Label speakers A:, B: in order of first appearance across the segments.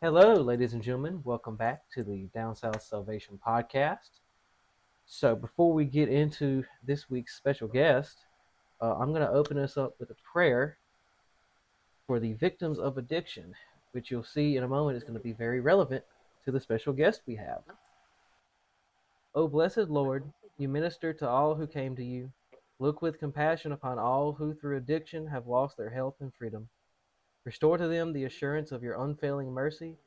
A: Hello, ladies and gentlemen. Welcome back to the Down South Salvation Podcast. So, before we get into this week's special guest, I'm going to open us up with a prayer for the victims of addiction, which you'll see in a moment is going to be very relevant to the special guest we have. O blessed Lord, you minister to all who came to you. Look with compassion upon all who through addiction have lost their health and freedom. Restore to them the assurance of your unfailing mercy.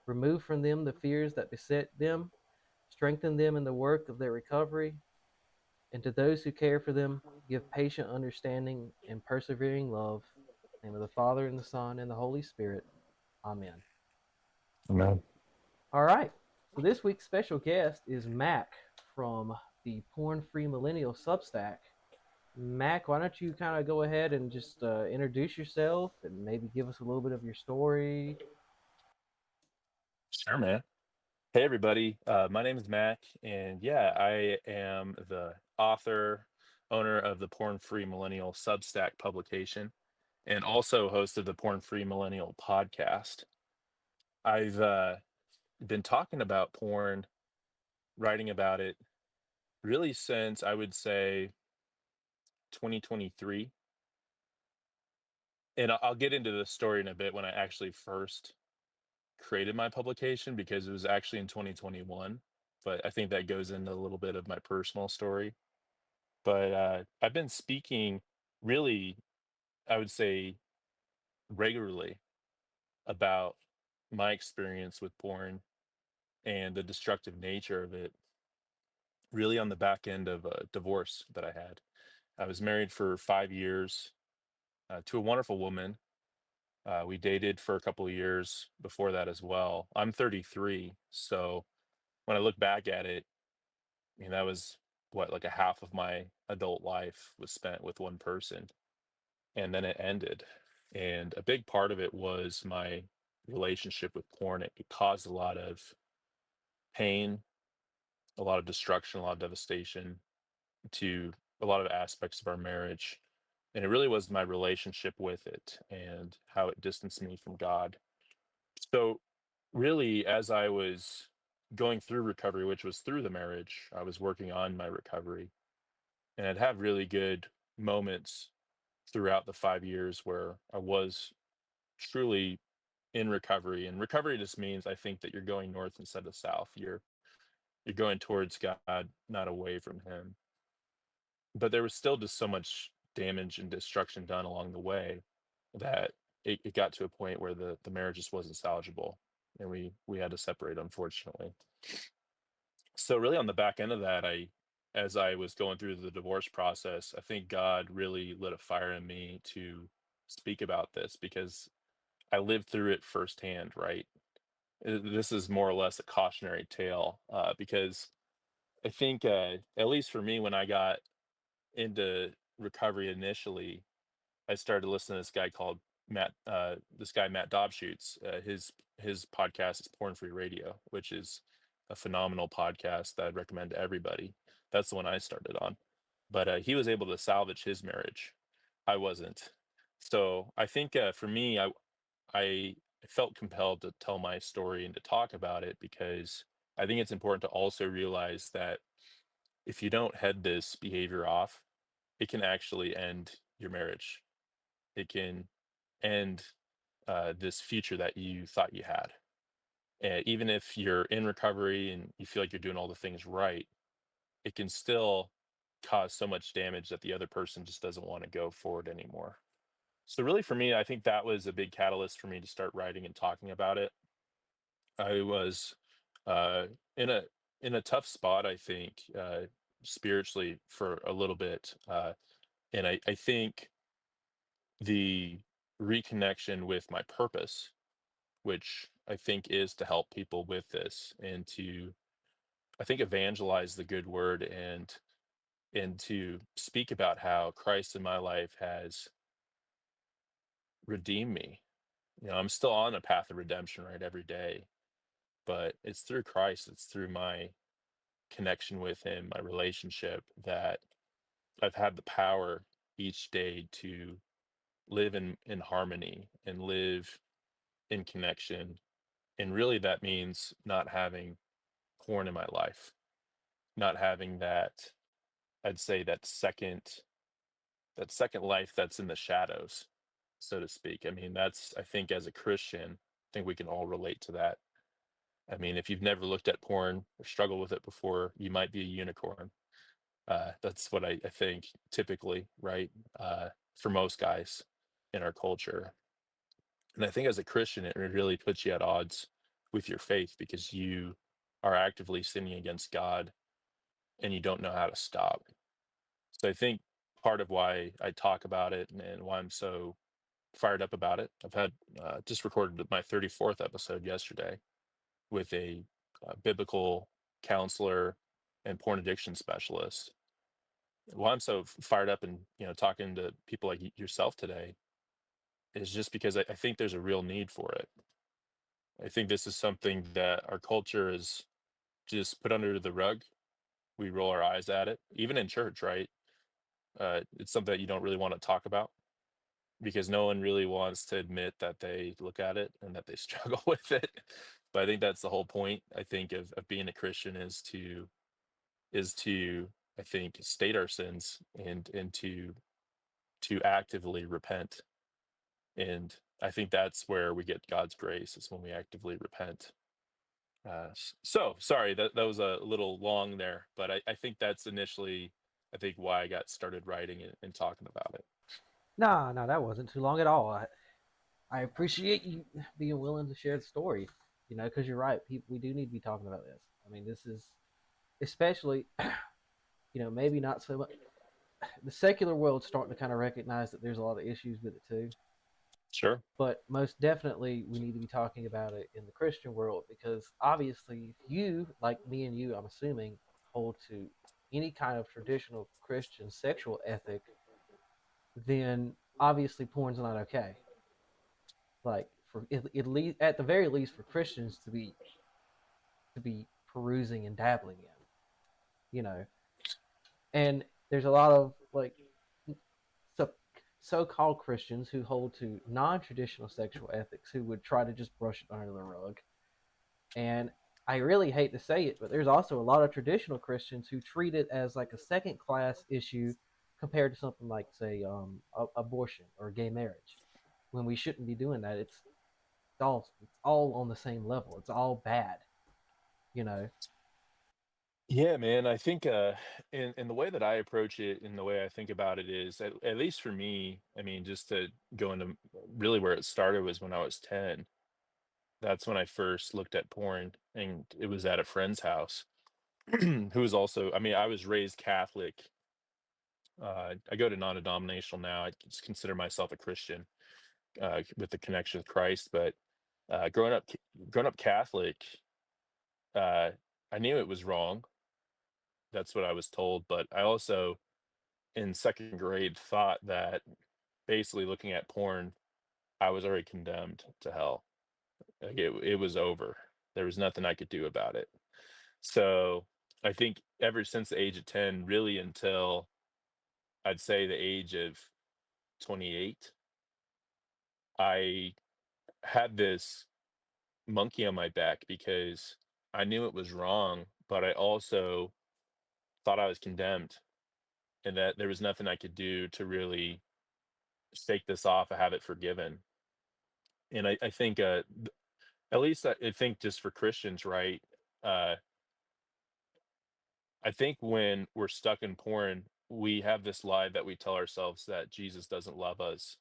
A: Remove from them the fears that beset them. Strengthen them in the work of their recovery, and to those who care for them, give patient understanding and persevering love. In the name of the Father, and the Son, and the Holy Spirit. Amen.
B: Amen.
A: All right. So this week's special guest is Mac from the Porn Free Millennial Substack. Mac, why don't you kind of go ahead and just introduce yourself and maybe give us a little bit of your story?
B: Sure, man. Hey, everybody. My name is Mac, and yeah, I am the author, owner of the Porn Free Millennial Substack publication, and also host of the Porn Free Millennial podcast. I've been talking about porn, writing about it, really since I would say 2023. And I'll get into the story in a bit when I actually first created my publication because it was actually in 2021. But I think that goes into a little bit of my personal story. But I've been speaking really, I would say, regularly about my experience with porn and the destructive nature of it, really on the back end of a divorce that I had. I was married for 5 years to a wonderful woman. We dated for a couple of years before that as well. I'm 33, so when I look back at it, I mean, that was what, like a half of my adult life was spent with one person, and then it ended. And a big part of it was my relationship with porn. It caused a lot of pain, a lot of destruction, a lot of devastation to a lot of aspects of our marriage. And it really was my relationship with it and how it distanced me from God. So, really, as I was going through recovery, which was through the marriage, I was working on my recovery. And I'd have really good moments throughout the 5 years where I was truly in recovery. And recovery just means I think that you're going north instead of south. You're going towards God, not away from Him. But there was still just so much damage and destruction done along the way that it got to a point where the marriage just wasn't salvageable, and we had to separate, unfortunately. So really on the back end of that, as I was going through the divorce process, I think God really lit a fire in me to speak about this because I lived through it firsthand, right? This is more or less a cautionary tale because I think, at least for me, when I got into recovery initially, I started listening to this guy called Matt Dobschutz. His podcast is Porn Free Radio, which is a phenomenal podcast that I'd recommend to everybody. That's the one I started on. But he was able to salvage his marriage. I wasn't. So I think for me, I felt compelled to tell my story and to talk about it because I think it's important to also realize that if you don't head this behavior off, it can actually end your marriage. It can end this future that you thought you had. And even if you're in recovery and you feel like you're doing all the things right, it can still cause so much damage that the other person just doesn't want to go forward anymore. So really for me, I think that was a big catalyst for me to start writing and talking about it. I was uh, in a tough spot, I think, spiritually for a little bit, and I think the reconnection with my purpose, which I think is to help people with this and to, I think, evangelize the good word and to speak about how Christ in my life has redeemed me. I'm still on a path of redemption, right, every day, but it's through Christ, it's through my connection with Him, my relationship, that I've had the power each day to live in harmony and live in connection And really that means not having porn in my life, not having that, I'd say that second life that's in the shadows, so to speak. I mean, that's I think as a Christian, I think we can all relate to that. I mean, if you've never looked at porn or struggled with it before, you might be a unicorn. That's what I think typically, right? For most guys in our culture. And I think as a Christian, it really puts you at odds with your faith because you are actively sinning against God and you don't know how to stop. So I think part of why I talk about it and why I'm so fired up about it, I've had just recorded my 34th episode yesterday with a biblical counselor and porn addiction specialist. Why I'm so fired up and talking to people like yourself today is just because I think there's a real need for it. I think this is something that our culture is just put under the rug. We roll our eyes at it, even in church, right? It's something that you don't really want to talk about because no one really wants to admit that they look at it and that they struggle with it. But I think that's the whole point. I think of being a Christian is to I think state our sins and to actively repent. And I think that's where we get God's grace is when we actively repent. So sorry that was a little long there, but I think that's initially I think why I got started writing and talking about it.
A: Nah, no, that wasn't too long at all. I appreciate you being willing to share the story. Because you're right. People, we do need to be talking about this. I mean, this is especially, maybe not so much. The secular world's starting to kind of recognize that there's a lot of issues with it too.
B: Sure.
A: But most definitely, we need to be talking about it in the Christian world because obviously, if you, like me and you, I'm assuming, hold to any kind of traditional Christian sexual ethic, then obviously porn's not okay. Like for at the very least for Christians to be perusing and dabbling in, you know. And there's a lot of like so so-called Christians who hold to non-traditional sexual ethics who would try to just brush it under the rug. And I really hate to say it, but there's also a lot of traditional Christians who treat it as like a second-class issue compared to something like, say, abortion or gay marriage, when we shouldn't be doing that. It's all on the same level. It's all bad, you know.
B: Yeah, man. I think in the way that I approach it, in the way I think about it is at least for me, I mean, just to go into really where it started was when I was 10. That's when I first looked at porn, and it was at a friend's house who was also, I mean, I was raised Catholic. I go to non-denominational now. I just consider myself a Christian with the connection with Christ. But uh, growing up, growing up Catholic, uh, I knew it was wrong. That's what I was told. But I also, in second grade, thought that basically looking at porn, I was already condemned to hell. Like it was over. There was nothing I could do about it. So I think ever since the age of 10, really until I'd say the age of 28, I had this monkey on my back because I knew it was wrong, but I also thought I was condemned and that there was nothing I could do to really shake this off or have it forgiven. And I think, at least I think just for Christians, right? Uh, I think when we're stuck in porn, we have this lie that we tell ourselves that Jesus doesn't love us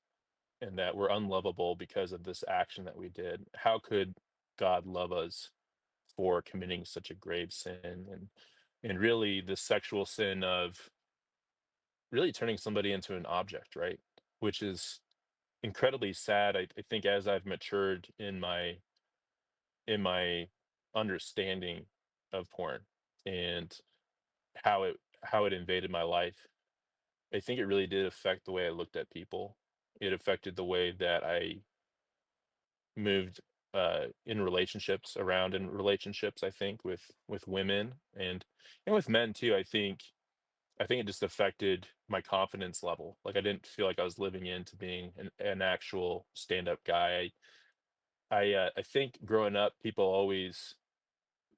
B: and that we're unlovable because of this action that we did. How could God love us for committing such a grave sin and really the sexual sin of really turning somebody into an object, right? Which is incredibly sad. I think as I've matured in my understanding of porn and how it invaded my life, I think it really did affect the way I looked at people. It affected the way that I moved in relationships around in relationships, I think, with women and with men too. I think it just affected my confidence level. Like I didn't feel like I was living into being an actual stand-up guy. I think growing up, people always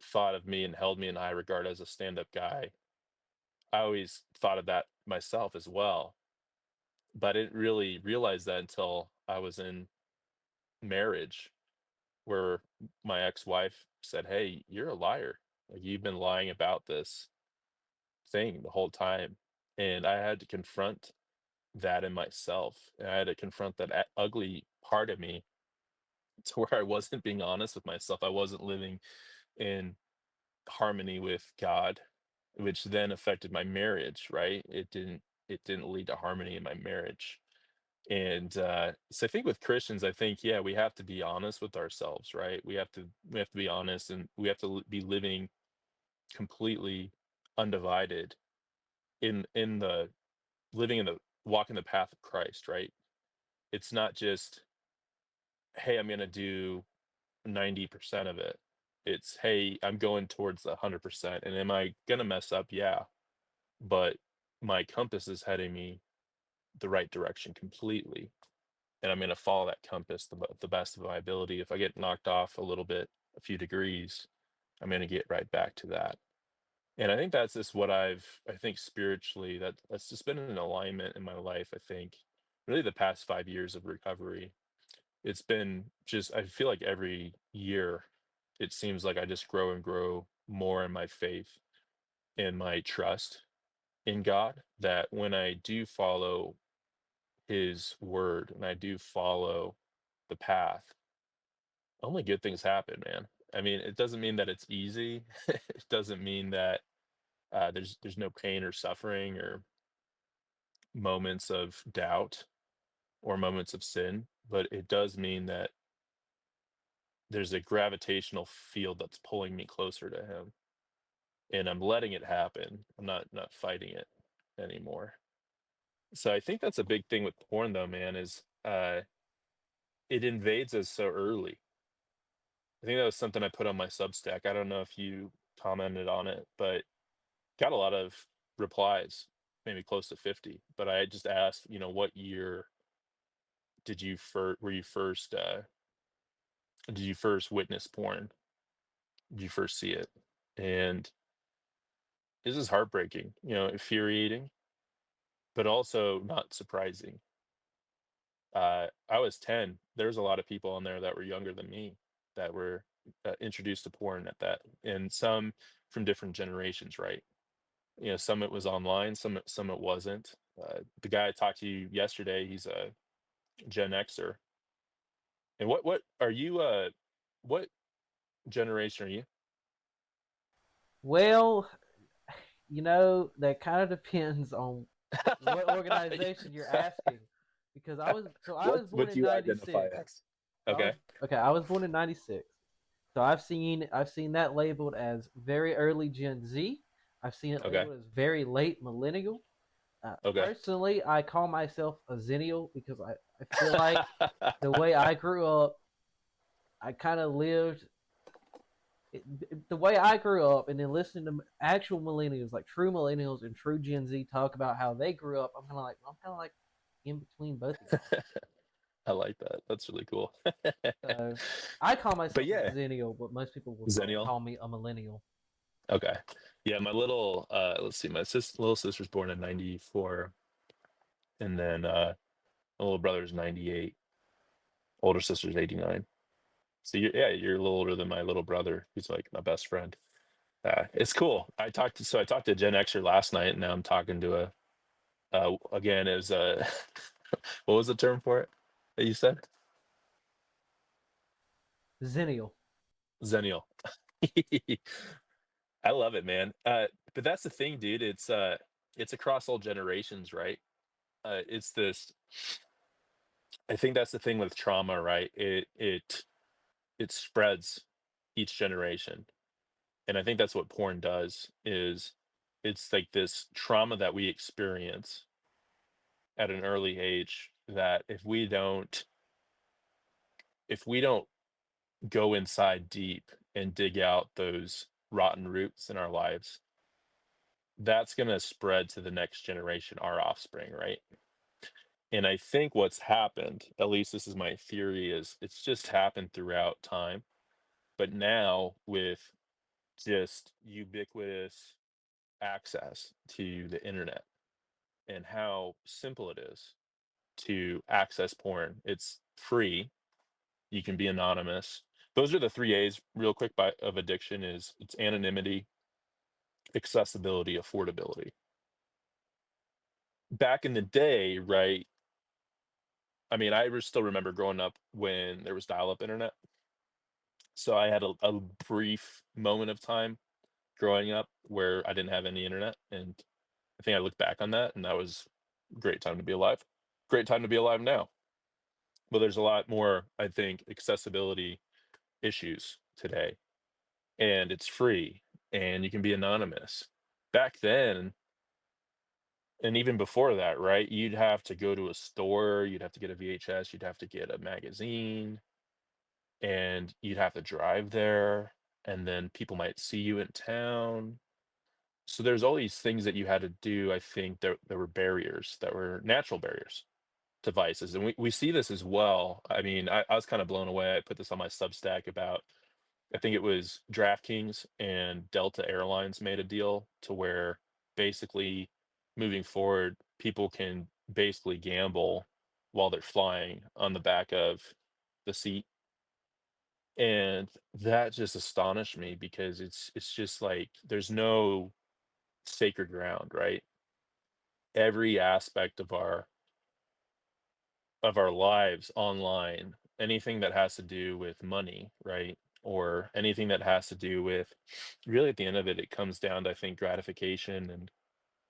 B: thought of me and held me in high regard as a stand-up guy. I always thought of that myself as well, but I didn't really realize that until I was in marriage, where my ex-wife said, "Hey, you're a liar. Like, you've been lying about this thing the whole time." And I had to confront that in myself, and I had to confront that ugly part of me to where I wasn't being honest with myself. I wasn't living in harmony with God, which then affected my marriage, right? It didn't lead to harmony in my marriage. And so I think with Christians, I think, yeah, we have to be honest with ourselves, right? We have to be honest, and we have to be living completely undivided in the living in the walking the path of Christ, right? It's not just, hey, I'm gonna do 90% of it. It's, hey, I'm going towards the 100%. And am I gonna mess up? Yeah. But my compass is heading me the right direction completely. And I'm gonna follow that compass the best of my ability. If I get knocked off a little bit, a few degrees, I'm gonna get right back to that. And I think that's just what I think spiritually, that's just been an alignment in my life. I think really the past 5 years of recovery, it's been just, I feel like every year, it seems like I just grow and grow more in my faith and my trust in God, that when I do follow his word and I do follow the path, only good things happen, man. I mean, it doesn't mean that it's easy. It doesn't mean that there's no pain or suffering or moments of doubt or moments of sin, but it does mean that there's a gravitational field that's pulling me closer to him, and I'm letting it happen. I'm not fighting it anymore. So I think that's a big thing with porn though, man, is it invades us so early. I think that was something I put on my Substack. I don't know if you commented on it, but got a lot of replies, maybe close to 50. But I just asked, what year did you first were you first did you first witness porn? Did you first see it? And this is heartbreaking, infuriating, but also not surprising. I was 10. There's a lot of people on there that were younger than me that were introduced to porn at that, and some from different generations, right? Some it was online, some it wasn't. The guy I talked to yesterday, he's a Gen Xer. And what are you? What generation are you?
A: Well, that kind of depends on what organization you're asking, because I
B: What
A: was born
B: would
A: in
B: you identify
A: '96.
B: as?
A: So I
B: Okay,
A: was okay. I was born in '96. So I've seen that labeled as very early Gen Z. I've seen it
B: okay,
A: labeled as very late millennial.
B: okay.
A: Personally, I call myself a zennial because I feel like the way I grew up, I kind of lived the way I grew up, and then listening to actual millennials, like true millennials and true Gen Z, talk about how they grew up. I'm kind of like in between both of y'all.
B: I like that. That's really cool.
A: So I call
B: But
A: myself a
B: yeah,
A: zennial, but most people will probably
B: Zenial.
A: call me a millennial.
B: Okay. Yeah, my little let's see, my little sister's born in 94, and then my little brother's 98, older sister's 89. So you're a little older than my little brother, who's like my best friend. It's cool. I talked to Gen Xer last night, and now I'm talking to a again as what was the term for it that you said?
A: Zennial.
B: Zennial. I love it, man. But that's the thing, dude. It's across all generations, right? It's this. I think that's the thing with trauma, right? It spreads each generation, and I think that's what porn does. Is it's like this trauma that we experience at an early age, that if we don't go inside deep and dig out those rotten roots in our lives, that's going to spread to the next generation, our offspring, right? And I think what's happened, at least this is my theory, is it's just happened throughout time. But now with just ubiquitous access to the internet and how simple it is to access porn, it's free. You can be anonymous. Those are the three A's, real quick, of addiction: is it's anonymity, accessibility, affordability. Back in the day, right? I mean, still remember growing up when there was dial-up internet. So I had a brief moment of time growing up where I didn't have any internet, and I think I look back on that, and that was a great time to be alive. Great time to be alive now. But there's a lot more, I think, accessibility issues today, and it's free, and you can be anonymous. Back then, and even before that, right, you'd have to go to a store, you'd have to get a VHS, you'd have to get a magazine, and you'd have to drive there, and then people might see you in town. So there's all these things that you had to do. I think there were barriers that were natural barriers to vices, and we see this as well. I mean, I was kind of blown away. I put this on my Substack about, I think it was DraftKings and Delta Airlines made a deal to where basically moving forward, people can basically gamble while they're flying on the back of the seat. And that just astonished me because it's just like there's no sacred ground, right? Every aspect of our lives online, anything that has to do with money, right? Or anything that has to do with, really, at the end of it, it comes down to, I think, gratification, and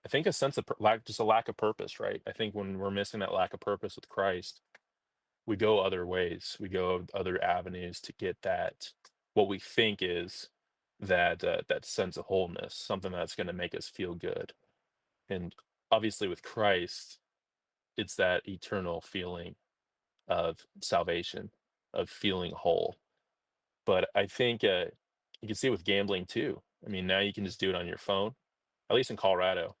B: I think a sense of just a lack of purpose, right? I think when we're missing that lack of purpose with Christ, we go other ways. We go other avenues to get that, what we think is that sense of wholeness, something that's going to make us feel good. And obviously, with Christ, it's that eternal feeling of salvation, of feeling whole. But I think you can see it with gambling too. I mean, now you can just do it on your phone. At least in Colorado,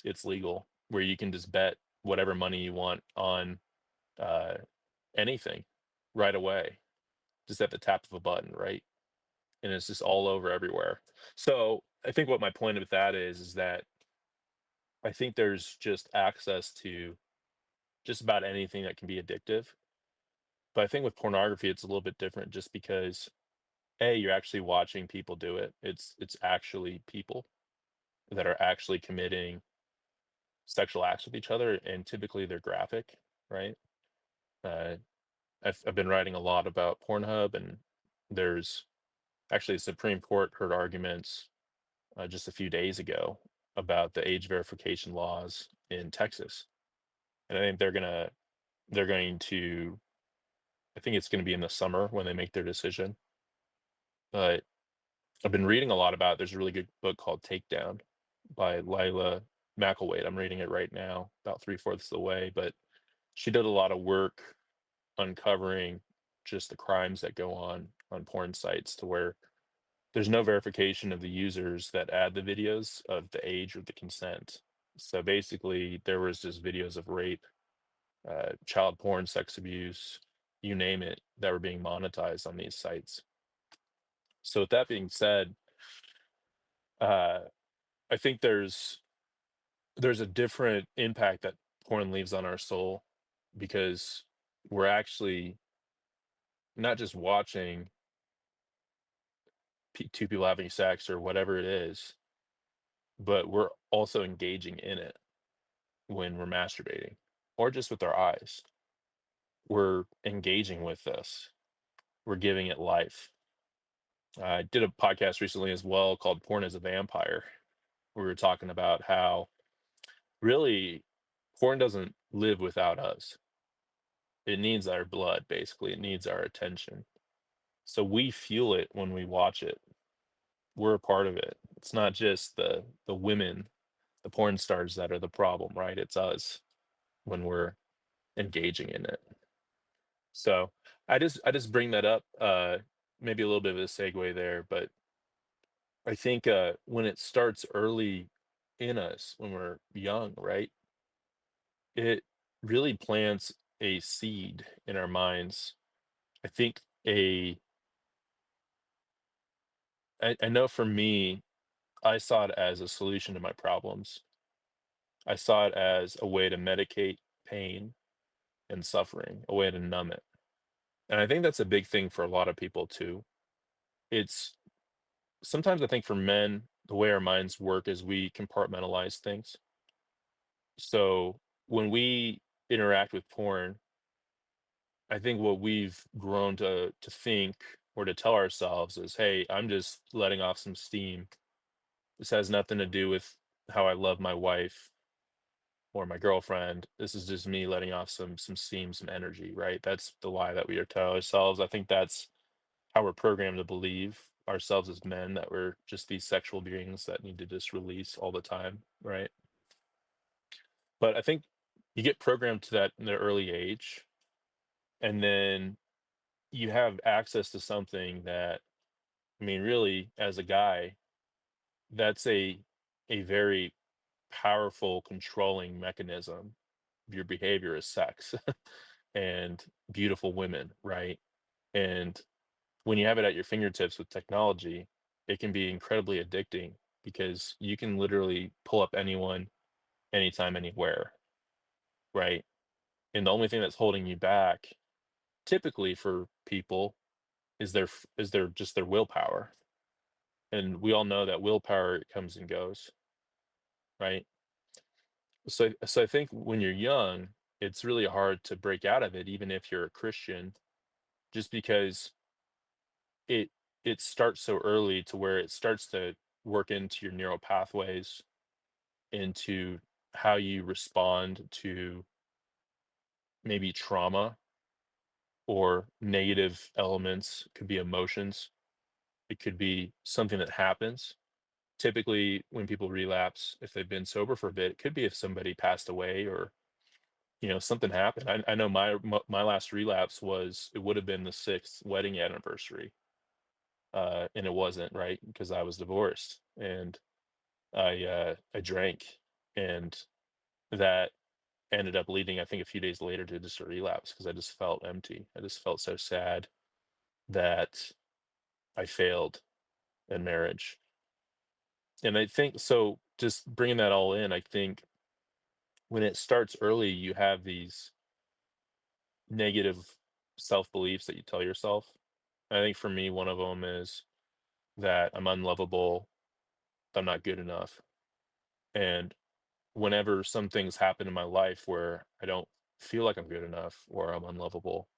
B: it's legal, where you can just bet whatever money you want on uh, anything right away, just at the tap of a button, right? And it's just all over everywhere. So I think what my point with that is that I think there's just access to just about anything that can be addictive. But I think with pornography, it's a little bit different just because, A, you're actually watching people do it. It's actually people that are actually committing sexual acts with each other, and typically they're graphic, right? Uh, I've been writing a lot about Pornhub, and there's actually the Supreme Court heard arguments just a few days ago about the age verification laws in Texas, and I think they're going to, I think it's going to be in the summer when they make their decision. But I've been reading a lot about, there's a really good book called Takedown by Lila McElwaite. I'm reading it right now, about three-fourths of the way, but she did a lot of work uncovering just the crimes that go on porn sites, to where there's no verification of the users that add the videos of the age or the consent. So basically, there was just videos of rape, child porn, sex abuse, you name it, that were being monetized on these sites. So with that being said, uh, I think there's a different impact that porn leaves on our soul, because we're actually not just watching two people having sex or whatever it is, but we're also engaging in it when we're masturbating or just with our eyes. We're engaging with this, we're giving it life. I did a podcast recently as well called Porn as a Vampire. We were talking about how, really, porn doesn't live without us. It needs our blood, basically. It needs our attention. So we feel it when we watch it. We're a part of it. It's not just the women, the porn stars, that are the problem, right? It's us when we're engaging in it. So I just bring that up, maybe a little bit of a segue there, but I think when it starts early in us, when we're young, right? really plants a seed in our minds. I think I know for me, I saw it as a solution to my problems. I saw it as a way to medicate pain and suffering, a way to numb it. And I think that's a big thing for a lot of people too. It's sometimes I think for men, the way our minds work is we compartmentalize things. So when we interact with porn, I think what we've grown to think or to tell ourselves is, "Hey, I'm just letting off some steam. This has nothing to do with how I love my wife or my girlfriend. This is just me letting off some steam, some energy," right? That's the lie that we are telling ourselves. I think that's how we're programmed to believe ourselves as men, that we're just these sexual beings that need to just release all the time, right? But I think you get programmed to that in an early age, and then you have access to something that, I mean, really, as a guy, that's a very powerful controlling mechanism of your behavior is sex and beautiful women, right? And when you have it at your fingertips with technology, it can be incredibly addicting because you can literally pull up anyone, anytime, anywhere, right? And the only thing that's holding you back, typically for people, is their just their willpower. And we all know that willpower comes and goes, right? So I think when you're young, it's really hard to break out of it, even if you're a Christian, just because it it starts so early to where it starts to work into your neural pathways, into how you respond to maybe trauma or negative elements. Could be emotions. It could be something that happens. Typically, when people relapse, if they've been sober for a bit, it could be if somebody passed away or something happened. I know my last relapse was it would have been the sixth wedding anniversary, and it wasn't, right, because I was divorced and I drank, and that ended up leading, I think, a few days later to just a relapse because I just felt empty. I just felt so sad that I failed in marriage, and I think so. Just bringing that all in, I think when it starts early, you have these negative self beliefs that you tell yourself. I think for me, one of them is that I'm unlovable, I'm not good enough. And whenever some things happen in my life where I don't feel like I'm good enough or I'm unlovable,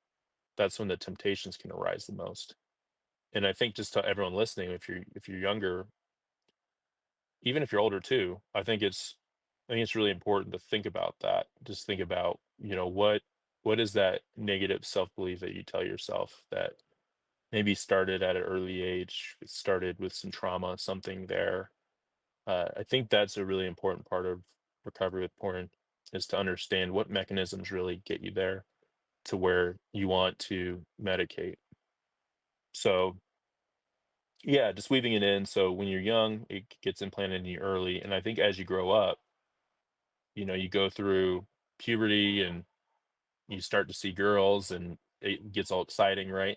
B: that's when the temptations can arise the most. And I think just to everyone listening, if you're younger, even if you're older too, I think it's really important to think about that. Just think about, what is that negative self-belief that you tell yourself that maybe started at an early age, it started with some trauma, something there. I think that's a really important part of recovery with porn, is to understand what mechanisms really get you there to where you want to medicate. So, yeah, just weaving it in. So when you're young, it gets implanted in you early. And I think as you grow up, you go through puberty and you start to see girls and it gets all exciting, right?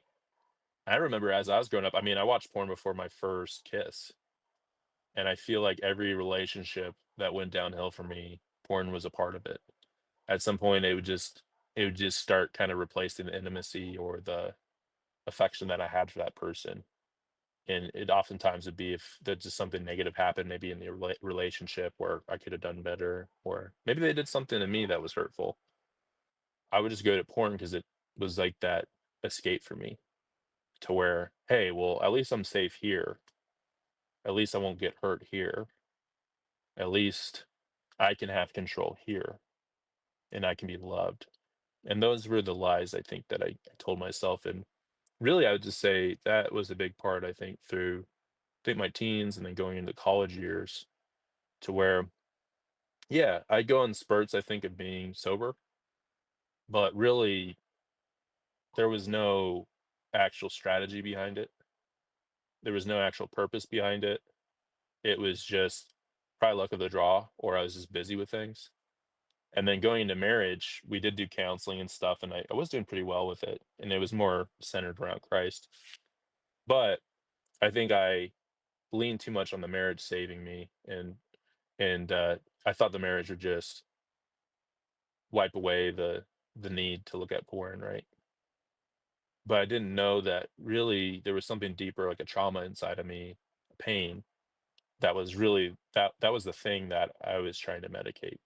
B: I remember as I was growing up, I mean, I watched porn before my first kiss. And I feel like every relationship that went downhill for me, porn was a part of it. At some point, it would just start kind of replacing the intimacy or the affection that I had for that person. And it oftentimes would be if that just something negative happened, maybe in the relationship where I could have done better, or maybe they did something to me that was hurtful. I would just go to porn because it was like that escape for me, to where, hey, well, at least I'm safe here. At least I won't get hurt here. At least I can have control here and I can be loved. And those were the lies I think that I told myself. And really, I would just say that was a big part, I think, through my teens and then going into college years, to where, yeah, I go in spurts, I think, of being sober, but really there was no actual strategy behind it. There was no actual purpose behind it. It was just probably luck of the draw, or I was just busy with things. And then going into marriage, we did do counseling and stuff, and I was doing pretty well with it, and it was more centered around Christ. But I think I leaned too much on the marriage saving me, and I thought the marriage would just wipe away the need to look at porn, right? But I didn't know that really there was something deeper, like a trauma inside of me, pain, that was really that was the thing that I was trying to medicate.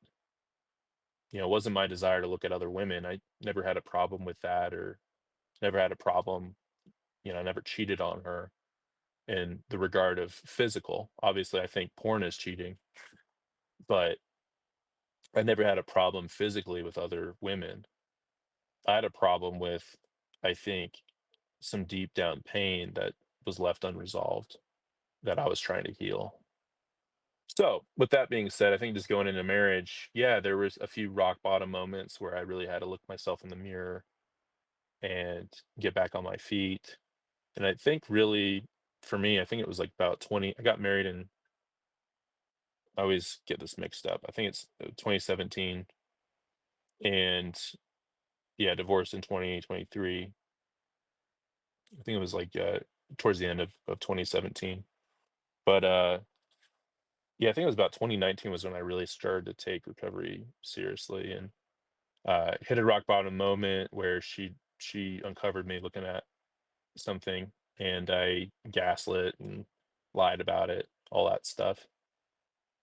B: It wasn't my desire to look at other women. I never had a problem with that, or never had a problem, I never cheated on her in the regard of physical. Obviously, I think porn is cheating, but I never had a problem physically with other women. I had a problem with, I think, some deep down pain that was left unresolved that I was trying to heal. So, with that being said, I think just going into marriage, yeah, there was a few rock bottom moments where I really had to look myself in the mirror and get back on my feet. And I think really for me, I think it was like about 20. I got married in, I always get this mixed up. I think it's 2017, and yeah, divorced in 2023. I think it was like towards the end of 2017. But yeah, I think it was about 2019 was when I really started to take recovery seriously, and hit a rock bottom moment where she uncovered me looking at something, and I gaslit and lied about it, all that stuff.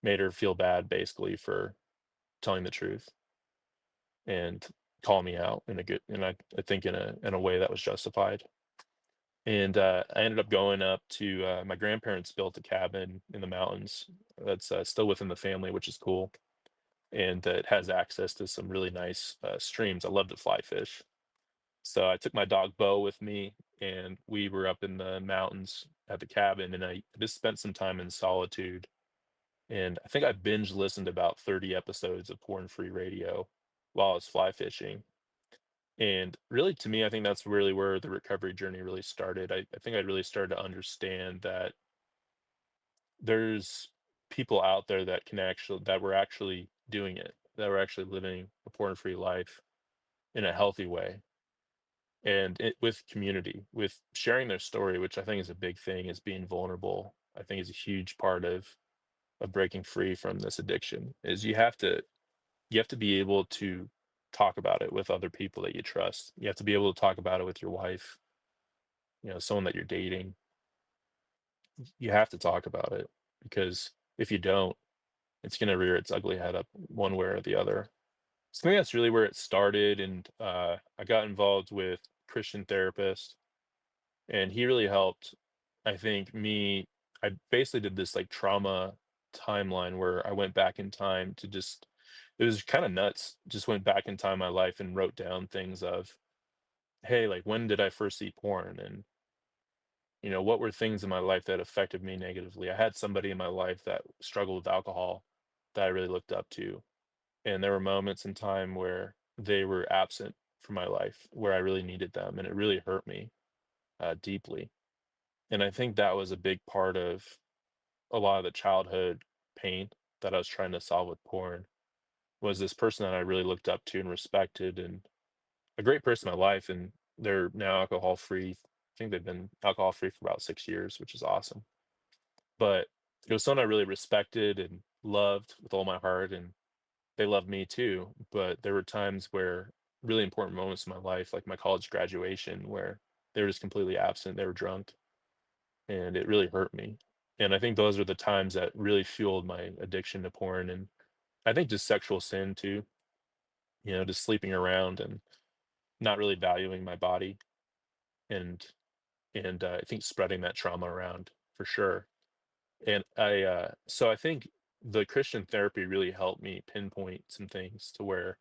B: Made her feel bad basically for telling the truth, and call me out in a good, and I think in a way that was justified. And I ended up going up to my grandparents built a cabin in the mountains that's still within the family, which is cool, and that has access to some really nice streams. I love to fly fish. So I took my dog Bo with me, and we were up in the mountains at the cabin, and I just spent some time in solitude. And I think I binge listened about 30 episodes of porn free radio while I was fly fishing. And really, to me, I think that's really where the recovery journey really started. I think I really started to understand that there's people out there that that were actually doing it, that were actually living a porn free life in a healthy way, and with community, with sharing their story, which I think is a big thing, is being vulnerable. I think is a huge part of breaking free from this addiction. Is you have to be able to talk about it with other people that you trust. You have to be able to talk about it with your wife, someone that you're dating. You have to talk about it, because if you don't, it's going to rear its ugly head up one way or the other. So I think that's really where it started, and I got involved with Christian therapist, and he really helped. I think me. I basically did this like trauma timeline where I went back in time to just. It was kind of nuts. Just went back in time in my life and wrote down things of, hey, like when did I first see porn, and what were things in my life that affected me negatively. I had somebody in my life that struggled with alcohol that I really looked up to, and there were moments in time where they were absent from my life where I really needed them, and it really hurt me deeply. And I think that was a big part of a lot of the childhood pain that I was trying to solve with porn, was this person that I really looked up to and respected, and a great person in my life, and they're now alcohol free. I think they've been alcohol free for about 6 years, which is awesome. But it was someone I really respected and loved with all my heart, and they loved me too. But there were times where really important moments in my life, like my college graduation, where they were just completely absent. They were drunk, and it really hurt me. And I think those are the times that really fueled my addiction to porn, and I think just sexual sin too. Just sleeping around and not really valuing my body, and I think spreading that trauma around for sure. And so I think the Christian therapy really helped me pinpoint some things to where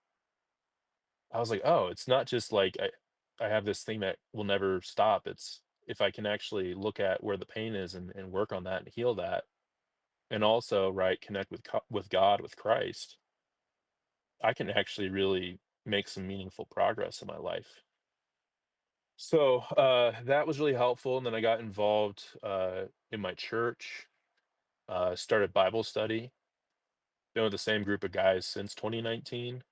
B: I was like, oh, it's not just like I have this thing that will never stop. It's if I can actually look at where the pain is, and work on that and heal that, and also right connect with God, with Christ, I can actually really make some meaningful progress in my life. So that was really helpful, and then I got involved in my church, started Bible study. Been with the same group of guys since 2019.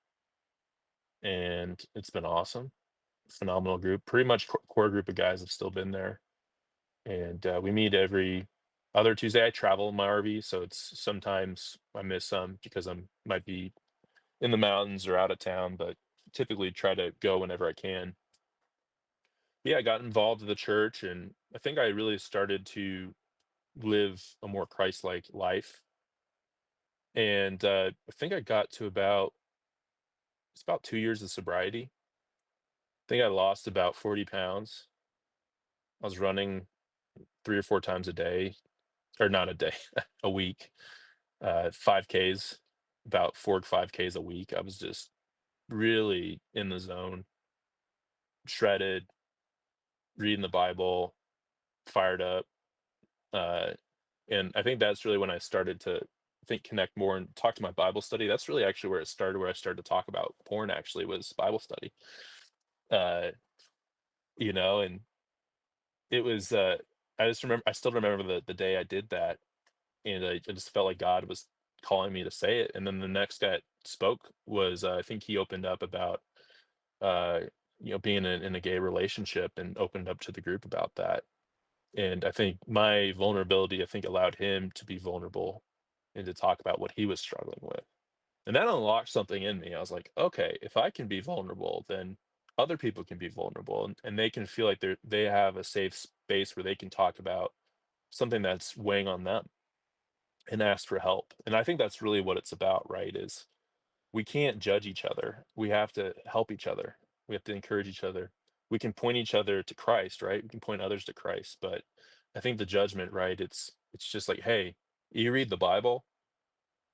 B: and it's been awesome. Phenomenal group. Pretty much core group of guys have still been there, and we meet every other Tuesday. I travel in my RV, so it's sometimes I miss some because I'm might be in the mountains or out of town, but typically try to go whenever I can. Yeah, I got involved in the church, and I think I really started to live a more Christ-like life. And I think I got to about it's about 2 years of sobriety. I think I lost about 40 pounds. I was running 3 or 4 times a day, or not a day, a week, 5Ks, about 4 to 5Ks a week. I was just really in the zone, shredded, reading the Bible, fired up. Uh, and I think that's really when I started to think connect more and talk to my Bible study. That's really actually where it started, where I started to talk about porn actually was Bible study. Uh, and it was I still remember the day I did that, and I just felt like God was calling me to say it. And then the next guy that spoke was I think he opened up about uh being in a gay relationship and opened up to the group about that. And I think my vulnerability, I think, allowed him to be vulnerable and to talk about what he was struggling with. And that unlocked something in me. I was like, okay, if I can be vulnerable, then other people can be vulnerable, and they can feel like they have a safe space where they can talk about something that's weighing on them and ask for help. And I think that's really what it's about, right? Is we can't judge each other. We have to help each other. We have to encourage each other. We can point each other to Christ, right? We can point others to Christ. But I think the judgment, right? It's just like, hey, you read the Bible.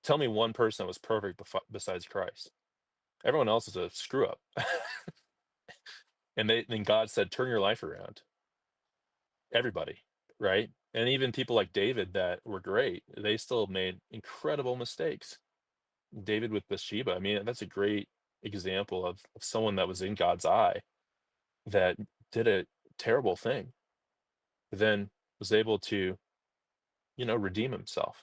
B: Tell me one person that was perfect besides Christ. Everyone else is a screw up. And then God said, turn your life around. Everybody, right? And even people like David that were great, they still made incredible mistakes. David with Bathsheba, I mean, that's a great example of someone that was in God's eye that did a terrible thing, but then was able to, redeem himself.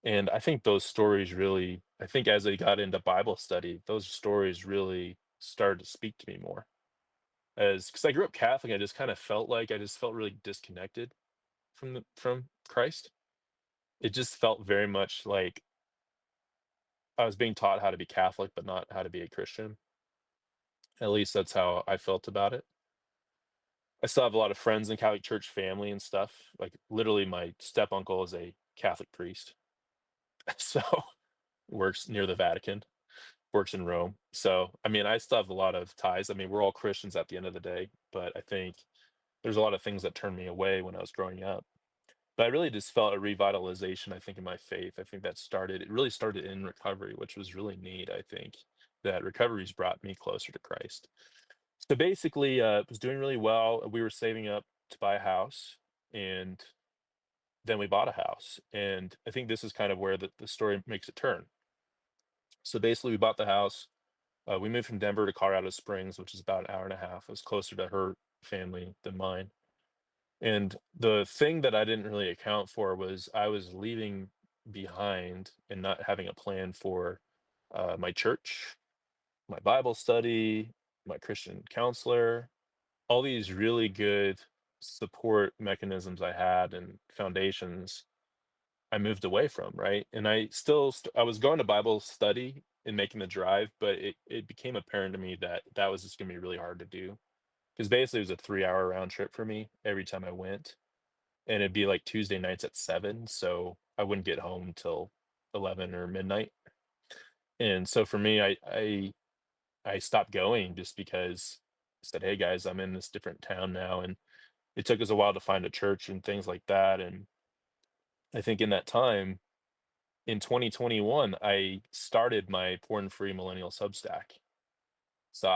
B: And I think those stories really, I think as I got into Bible study, those stories really started to speak to me more. As because I grew up Catholic, I just felt really disconnected from Christ. It just felt very much like I was being taught how to be Catholic, but not how to be a Christian. At least that's how I felt about it. I still have a lot of friends in Catholic church family and stuff. Like literally my step uncle is a Catholic priest. So works near the Vatican, works in Rome. So I mean, I still have a lot of ties. I mean, we're all Christians at the end of the day, but I think there's a lot of things that turned me away when I was growing up. But I really just felt a revitalization, I think, in my faith. I think it really started in recovery, which was really neat, I think, that recovery's brought me closer to Christ. So basically, was doing really well. We were saving up to buy a house, and then we bought a house. And I think this is kind of where the story makes a turn. So basically, we bought the house. We moved from Denver to Colorado Springs, which is about an hour and a half. It was closer to her family than mine. And the thing that I didn't really account for was I was leaving behind and not having a plan for my church, my Bible study, my Christian counselor, all these really good support mechanisms I had and foundations I moved away from, right? And I was going to Bible study and making the drive, but it became apparent to me that that was just going to be really hard to do because basically it was a 3 hour round trip for me every time I went, and it'd be like Tuesday nights at 7, so I wouldn't get home till 11 or midnight. And so for me, I stopped going just because I said, "Hey guys, I'm in this different town now," and it took us a while to find a church and things like that. And I think in that time, in 2021, I started my porn-free millennial Substack. So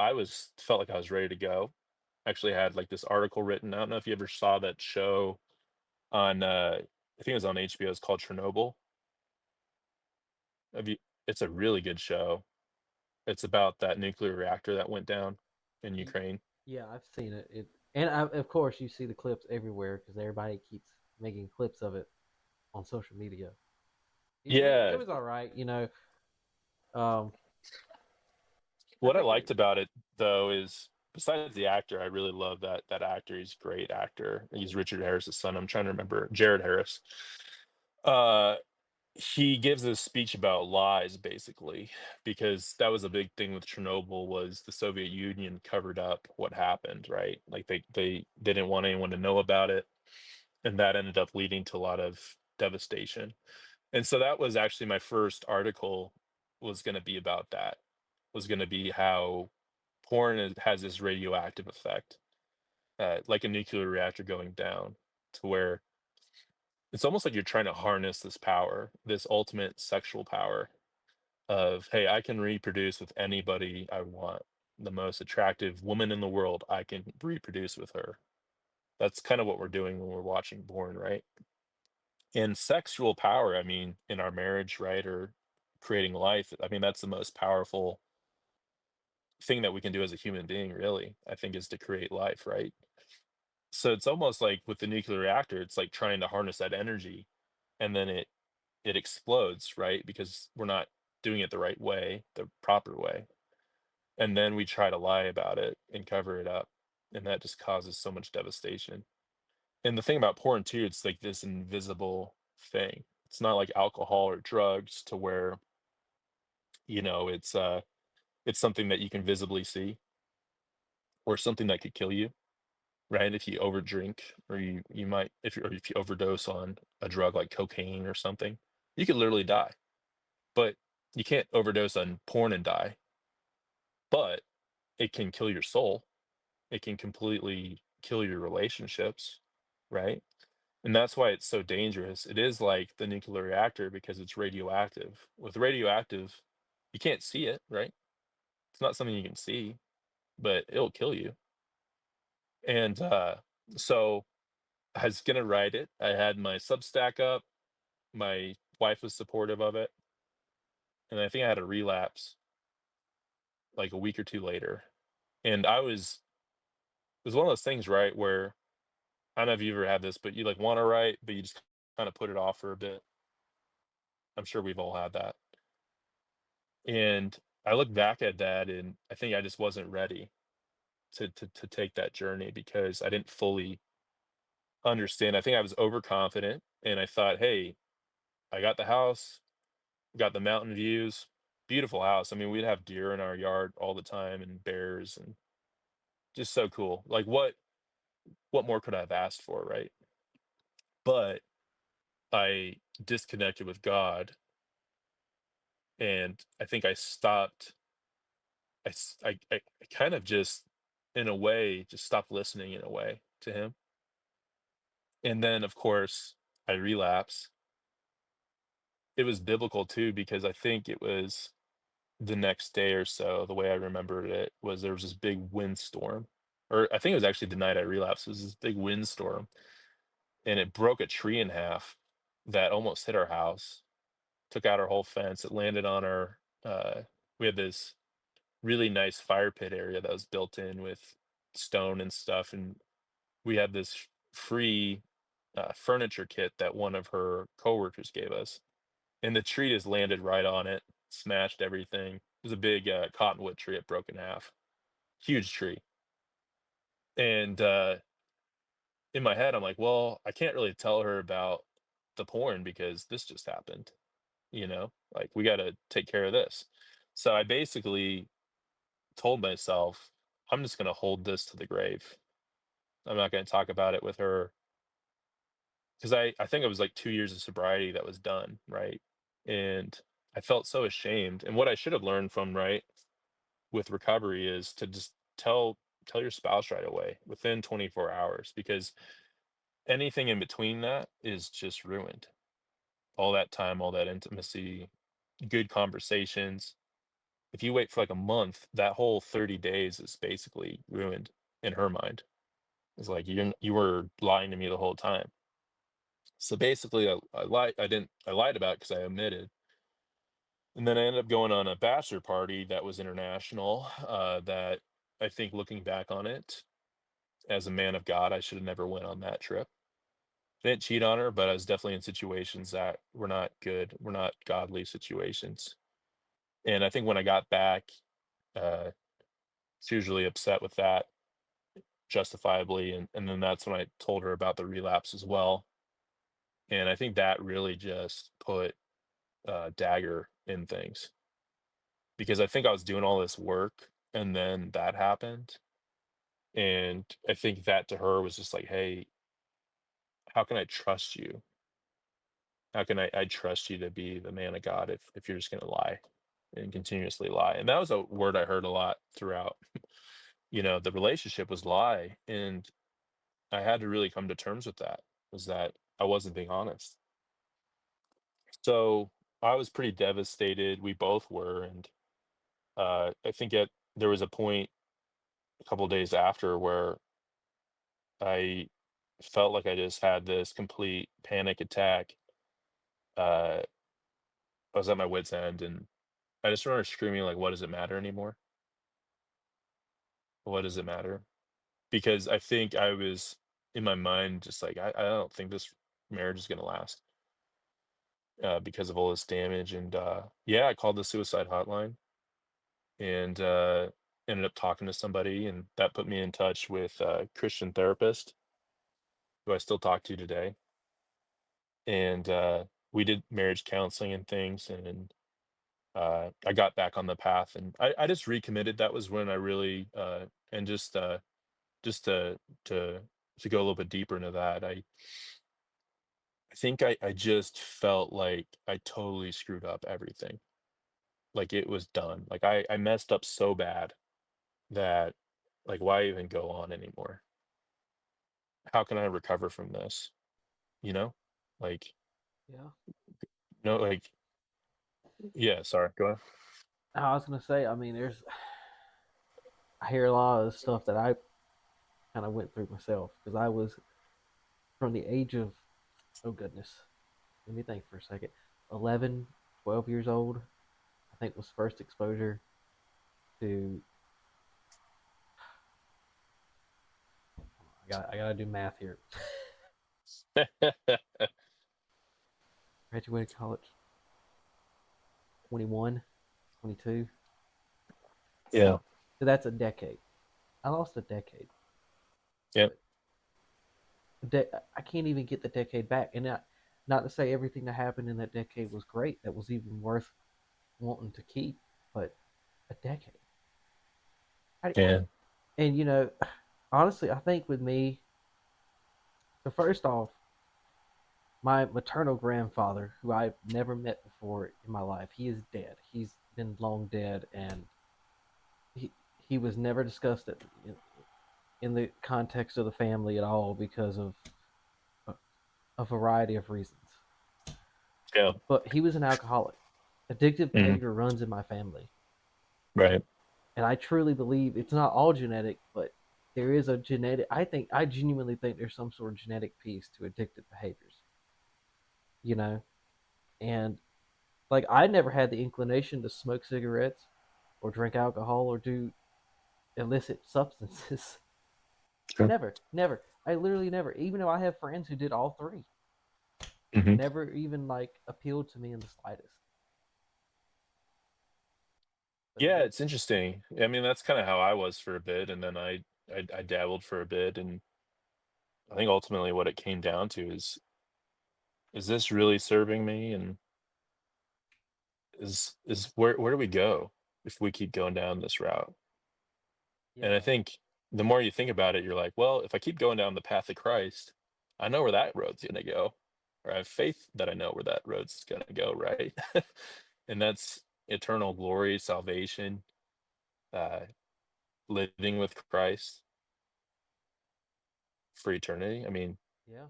B: felt like I was ready to go. Actually had like this article written. I don't know if you ever saw that show on I think it was on HBO. It's called Chernobyl. Have you It's a really good show. It's about that nuclear reactor that went down in
A: Y-
B: Ukraine.
A: Yeah, I've seen it. Of course, you see the clips everywhere because everybody keeps making clips of it on social media. It
B: Yeah.
A: was all right. Um,
B: What I liked about it though is besides the actor, I really love that actor. He's a great actor. He's Richard Harris's son. I'm trying to remember Jared Harris. Uh, he gives this speech about lies basically because that was a big thing with Chernobyl was the Soviet Union covered up what happened, right? Like they didn't want anyone to know about it, and that ended up leading to a lot of devastation. And so that was actually my first article was going to be about that. Was going to be how has this radioactive effect, like a nuclear reactor going down, to where it's almost like you're trying to harness this power, this ultimate sexual power of, hey, I can reproduce with anybody I want. The most attractive woman in the world, I can reproduce with her. That's kind of what we're doing when we're watching Born, right? And sexual power, I mean, in our marriage, right, or creating life, I mean, that's the most powerful thing that we can do as a human being, really, I think, is to create life, right? So it's almost like with the nuclear reactor, it's like trying to harness that energy and then it explodes, right? Because we're not doing it the right way, the proper way. And then we try to lie about it and cover it up. And that just causes so much devastation. And the thing about porn too, it's like this invisible thing. It's not like alcohol or drugs to where, you know, it's something that you can visibly see or something that could kill you, right? If you overdrink or you might if you overdose on a drug like cocaine or something, you could literally die. But you can't overdose on porn and die, but it can kill your soul. It can completely kill your relationships, right? And that's why it's so dangerous. It is like the nuclear reactor because it's radioactive. With radioactive, you can't see it, right? It's not something you can see, but it'll kill you. And so I was gonna write it. I had my Substack up. My wife was supportive of it, and I think I had a relapse like a week or two later. And it was one of those things, right, where I don't know if you ever had this, but you like want to write, but you just kind of put it off for a bit. I'm sure we've all had that. And I look back at that and I think I just wasn't ready to take that journey because I didn't fully understand. I think I was overconfident and I thought, hey, I got the house, got the mountain views, beautiful house. I mean, we'd have deer in our yard all the time and bears and just so cool. Like what more could I have asked for, right? But I disconnected with God and I think I stopped I kind of just in a way just stopped listening in a way to him. And then of course I relapse. It was biblical too because I think it was the next day or so, the way I remembered it was there was this big windstorm. Or I think it was actually the night I relapsed. It was this big windstorm and it broke a tree in half that almost hit our house, took out our whole fence. It landed on our we had this really nice fire pit area that was built in with stone and stuff, and we had this free furniture kit that one of her coworkers gave us, and the tree just landed right on it, smashed everything. It was a big cottonwood tree. It broke in half, huge tree, and in my head, I'm like, well, I can't really tell her about the porn because this just happened, like we got to take care of this. So I basically told myself, I'm just going to hold this to the grave. I'm not gonna talk about it with her because I think it was, like, 2 years of sobriety that was done, right? And I felt so ashamed, and what I should have learned from, right, with recovery is to just tell your spouse right away within 24 hours because anything in between that is just ruined. All that time, all that intimacy, good conversations. If you wait for, like, a month, that whole 30 days is basically ruined in her mind. It's like, you were lying to me the whole time. So basically, I lied about it because I omitted, and then I ended up going on a bachelor party that was international, that I think looking back on it, as a man of God, I should have never went on that trip. I didn't cheat on her, but I was definitely in situations that were not good, were not godly situations, and I think when I got back, She's usually upset with that, justifiably, and then that's when I told her about the relapse as well, and I think that really just put a dagger in things, because I think I was doing all this work, and then that happened, and I think that to her was just like, "Hey, how can I trust you? How can I trust you to be the man of God if you're just gonna lie and continuously lie?" And that was a word I heard a lot throughout, the relationship was lie, and I had to really come to terms with that, was that I wasn't being honest. So, I was pretty devastated, we both were, and, I think there was a point a couple days after where I felt like I just had this complete panic attack. I was at my wit's end, and I just remember screaming like, "What does it matter anymore? What does it matter?" Because I think I was in my mind just like, I don't think this marriage is gonna last, because of all this damage, and, yeah, I called the suicide hotline and, ended up talking to somebody, and that put me in touch with a Christian therapist who I still talk to today, and, we did marriage counseling and things, and I got back on the path, and I just recommitted. That was when I really, and just to go a little bit deeper into that, I think I just felt like I totally screwed up everything. Like, it was done. Like, I messed up so bad that, like, why even go on anymore? How can I recover from this, you know? Like,
A: Yeah.
B: no, like, yeah, sorry, go ahead.
A: I was gonna say, I mean, I hear a lot of the stuff that I kind of went through myself because I was from the age of, oh goodness, let me think for a second, 11, 12 years old, I think was first exposure to, I gotta do math here. Graduated college 21, 22.
B: Yeah,
A: So that's a decade. I lost a decade,
B: yeah,
A: but I can't even get the decade back. And not to say everything that happened in that decade was great, that was even worth wanting to keep, but a decade.
B: yeah,
A: And honestly, I think with me, so first off, my maternal grandfather, who I've never met before in my life, he is dead. He's been long dead, and he was never discussed in the context of the family at all because of a variety of reasons.
B: yeah,
A: But he was an alcoholic. Addictive
B: mhm,
A: behavior runs in my family,
B: right,
A: and I truly believe it's not all genetic, but there is a genetic. I genuinely think there's some sort of genetic piece to addictive behaviors. You know, and like I never had the inclination to smoke cigarettes or drink alcohol or do illicit substances.
B: sure,
A: Never, never. I literally never. Even though I have friends who did all three,
B: mhm.
A: never even like appealed to me in the slightest. But
B: Yeah,
A: addict,
B: it's interesting. I mean, that's kinda how I was for a bit, and then I dabbled for a bit, and I think ultimately what it came down to is this really serving me, and is where do we go if we keep going down this route? And I
A: yeah,
B: think the more you think about it, you're like, "Well, if I keep going down the path of Christ, I know where that road's gonna go, or I have faith that I know where that road's gonna go, right?" And that's eternal glory, salvation, uh, living with Christ for eternity. I mean,
A: yeah,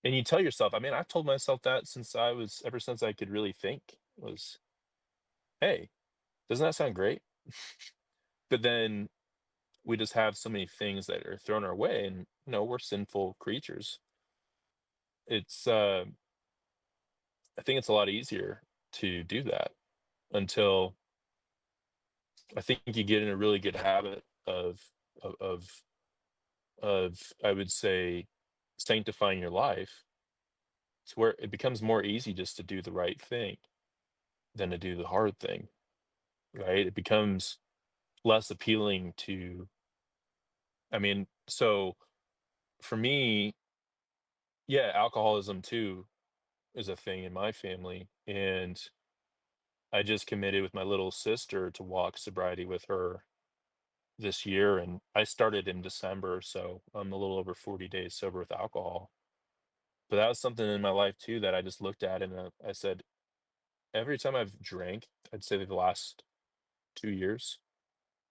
B: and you tell yourself, I mean, I've told myself that since ever since I could really think, was, "Hey, doesn't that sound great?" But then we just have so many things that are thrown our way, and, we're sinful creatures. It's, I think it's a lot easier to do that until I think you get in a really good habit of of I would say, sanctifying your life to where it becomes more easy just to do the right thing than to do the hard thing, right? It becomes less appealing to. I mean, so for me, yeah, alcoholism too is a thing in my family, and I just committed with my little sister to walk sobriety with her this year, and I started in December, so I'm a little over 40 days sober with alcohol. But that was something in my life too that I just looked at and I said, every time I've drank, I'd say the last 2 years,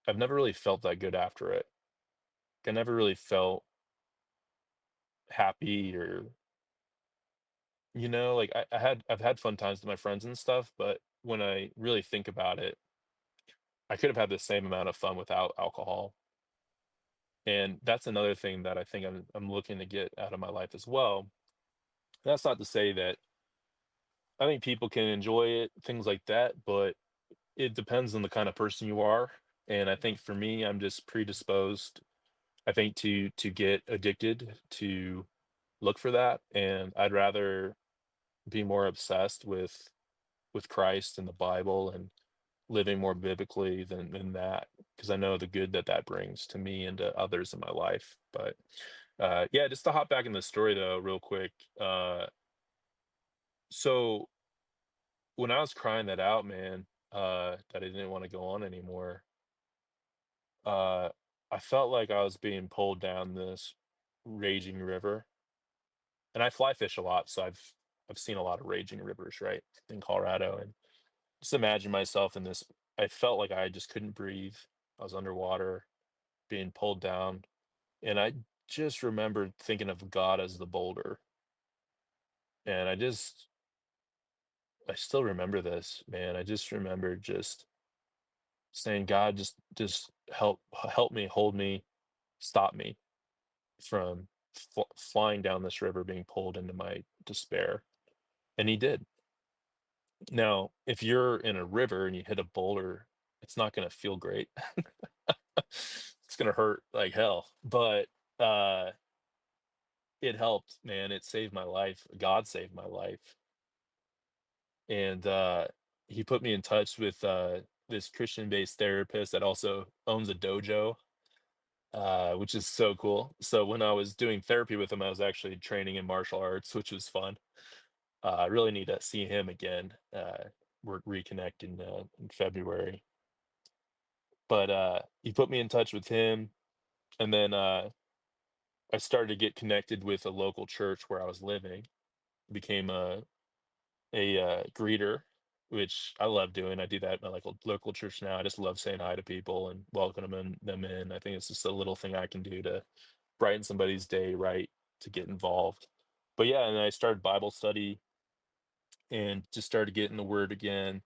B: I've never really felt that good after it. I never really felt happy or, like I've had fun times with my friends and stuff, but when I really think about it, I could have had the same amount of fun without alcohol. And that's another thing that I think I'm looking to get out of my life as well. That's not to say that I think people can enjoy it, things like that, but it depends on the kind of person you are. And I think for me, I'm just predisposed, I think, to get addicted, to look for that. And I'd rather be more obsessed with Christ and the Bible and living more biblically than that, because I know the good that that brings to me and to others in my life. But yeah, just to hop back in the story though, real quick. So when I was crying that out, man, that I didn't want to go on anymore, uh, I felt like I was being pulled down this raging river. And I fly fish a lot, so I've seen a lot of raging rivers, right, in Colorado. And just imagine myself in this. I felt like I just couldn't breathe. I was underwater, being pulled down, and I just remembered thinking of God as the boulder. And I still remember this, man. I just remember just saying, God, just help me, hold me, stop me from flying down this river, being pulled into my despair. And he did. Now, if you're in a river and you hit a boulder, it's not going to feel great. It's going to hurt like hell. But uh, it helped, man. It saved my life. God saved my life. And he put me in touch with this Christian based therapist that also owns a dojo, which is so cool. So when I was doing therapy with him, I was actually training in martial arts, which was fun. I really need to see him again. We're reconnecting in February, but he put me in touch with him, and then I started to get connected with a local church where I was living. Became a greeter, which I love doing. I do that at my like local church now. I just love saying hi to people and welcoming them in. I think it's just a little thing I can do to brighten somebody's day, right? To get involved. But yeah, and I started Bible study and just started getting the word again.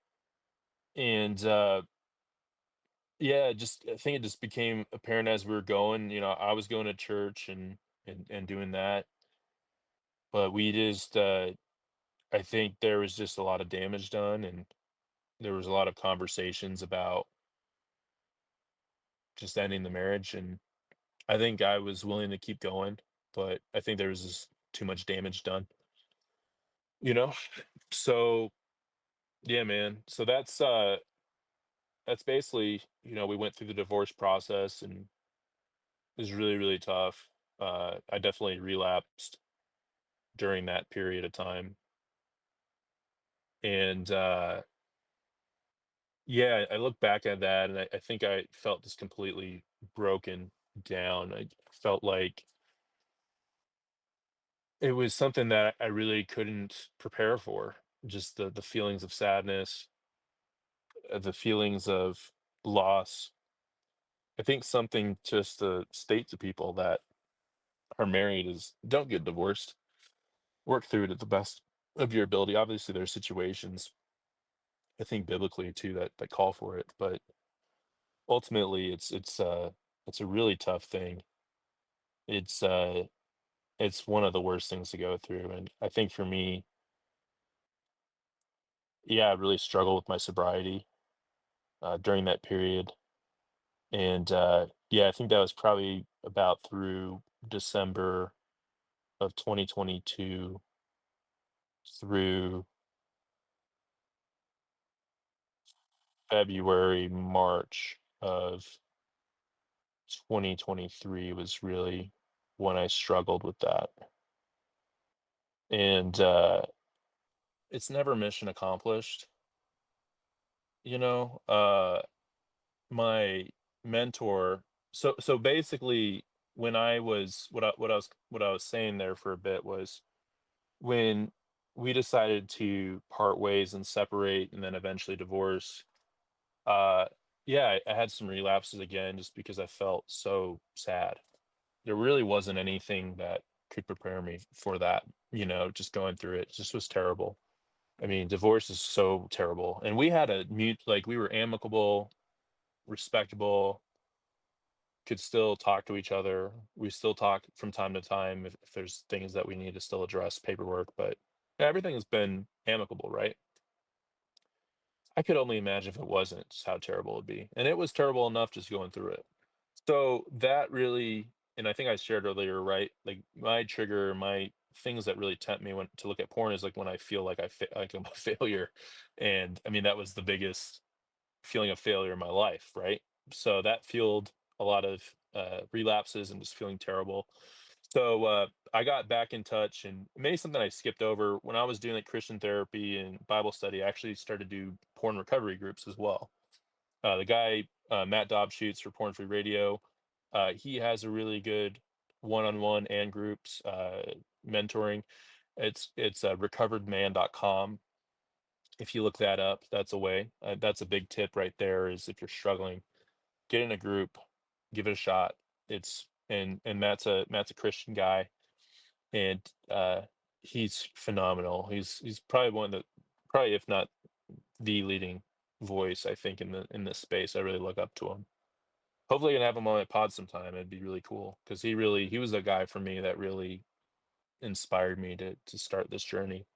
B: And yeah, just I think it just became apparent as we were going. I was going to church and doing that, but we just I think there was just a lot of damage done, and there was a lot of conversations about just ending the marriage. And I think I was willing to keep going, but I think there was just too much damage done, you know? So yeah, man. So that's basically, we went through the divorce process and it was really, really tough. I definitely relapsed during that period of time. And yeah, I look back at that and I think I felt just completely broken down. I felt like it was something that I really couldn't prepare for. Just the feelings of sadness, the feelings of loss. I think something just to state to people that are married is don't get divorced. Work through it at the best of your ability. Obviously, there are situations, I think biblically too, that call for it, but ultimately it's a really tough thing. It's it's one of the worst things to go through. And I think for me, yeah, I really struggled with my sobriety during that period. And yeah, I think that was probably about through December of 2022 through February, March of 2023 was really when I struggled with that. And it's never mission accomplished, you know. My mentor, so basically when I was what I was saying there for a bit was when we decided to part ways and separate and then eventually divorce. uh yeah, I had some relapses again just because I felt so sad. There really wasn't anything that could prepare me for that, just going through it just was terrible. I mean, divorce is so terrible, and we had a mute like we were amicable, respectable, could still talk to each other. We still talk from time to time if there's things that we need to still address, paperwork, but yeah, everything has been amicable, right? I could only imagine if it wasn't, just how terrible it'd be. And it was terrible enough just going through it. So that really, and I think I shared earlier, right? Like my trigger, my things that really tempt me when to look at porn is like when I feel like like I'm a failure. And I mean, that was the biggest feeling of failure in my life, right? So that fueled a lot of relapses and just feeling terrible. So I got back in touch, and maybe something I skipped over when I was doing like Christian therapy and Bible study. I actually started to do porn recovery groups as well. The guy Matt Dobbs shoots for Porn Free Radio. He has a really good one-on-one and groups mentoring. It's recoveredman.com. If you look that up, that's a way. That's a big tip right there. Is if you're struggling, get in a group, give it a shot. And Matt's a Christian guy, and he's phenomenal. He's probably one of the probably if not the leading voice I think in this space. I really look up to him. Hopefully, I can have him on my pod sometime. It'd be really cool because he was a guy for me that really inspired me to start this journey.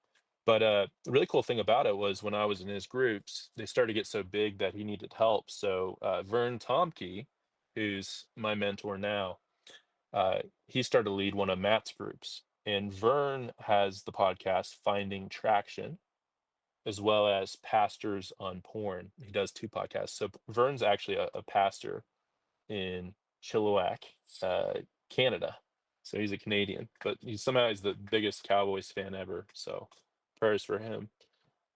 B: But the really cool thing about it was when I was in his groups, they started to get so big that he needed help. So Vern Tomke, who's my mentor now, he started to lead one of Matt's groups. And Vern has the podcast Finding Traction, as well as Pastors on Porn. He does two podcasts. So Vern's actually a pastor in Chilliwack, Canada. So he's a Canadian, but he's the biggest Cowboys fan ever. So prayers for him.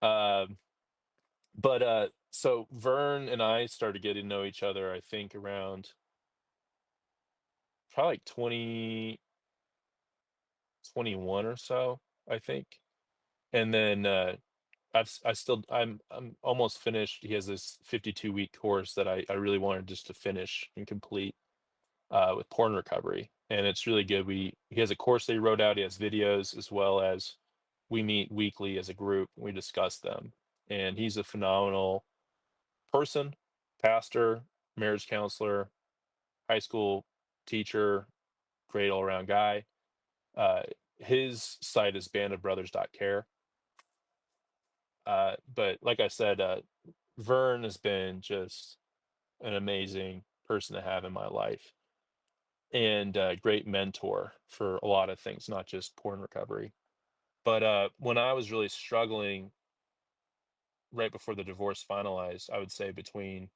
B: Um, but so Vern and I started getting to know each other, I think around probably like 2021 or so, I think. And then I'm almost finished. He has this 52-week course that I really wanted just to finish and complete with porn recovery. And it's really good. He has a course that he wrote out, he has videos as well as we meet weekly as a group, we discuss them. And he's a phenomenal person, pastor, marriage counselor, high school teacher, great all around guy. Uh, his site is bandofbrothers.care. But like I said, Vern has been just an amazing person to have in my life and a great mentor for a lot of things, not just porn recovery. But when I was really struggling right before the divorce finalized, I would say between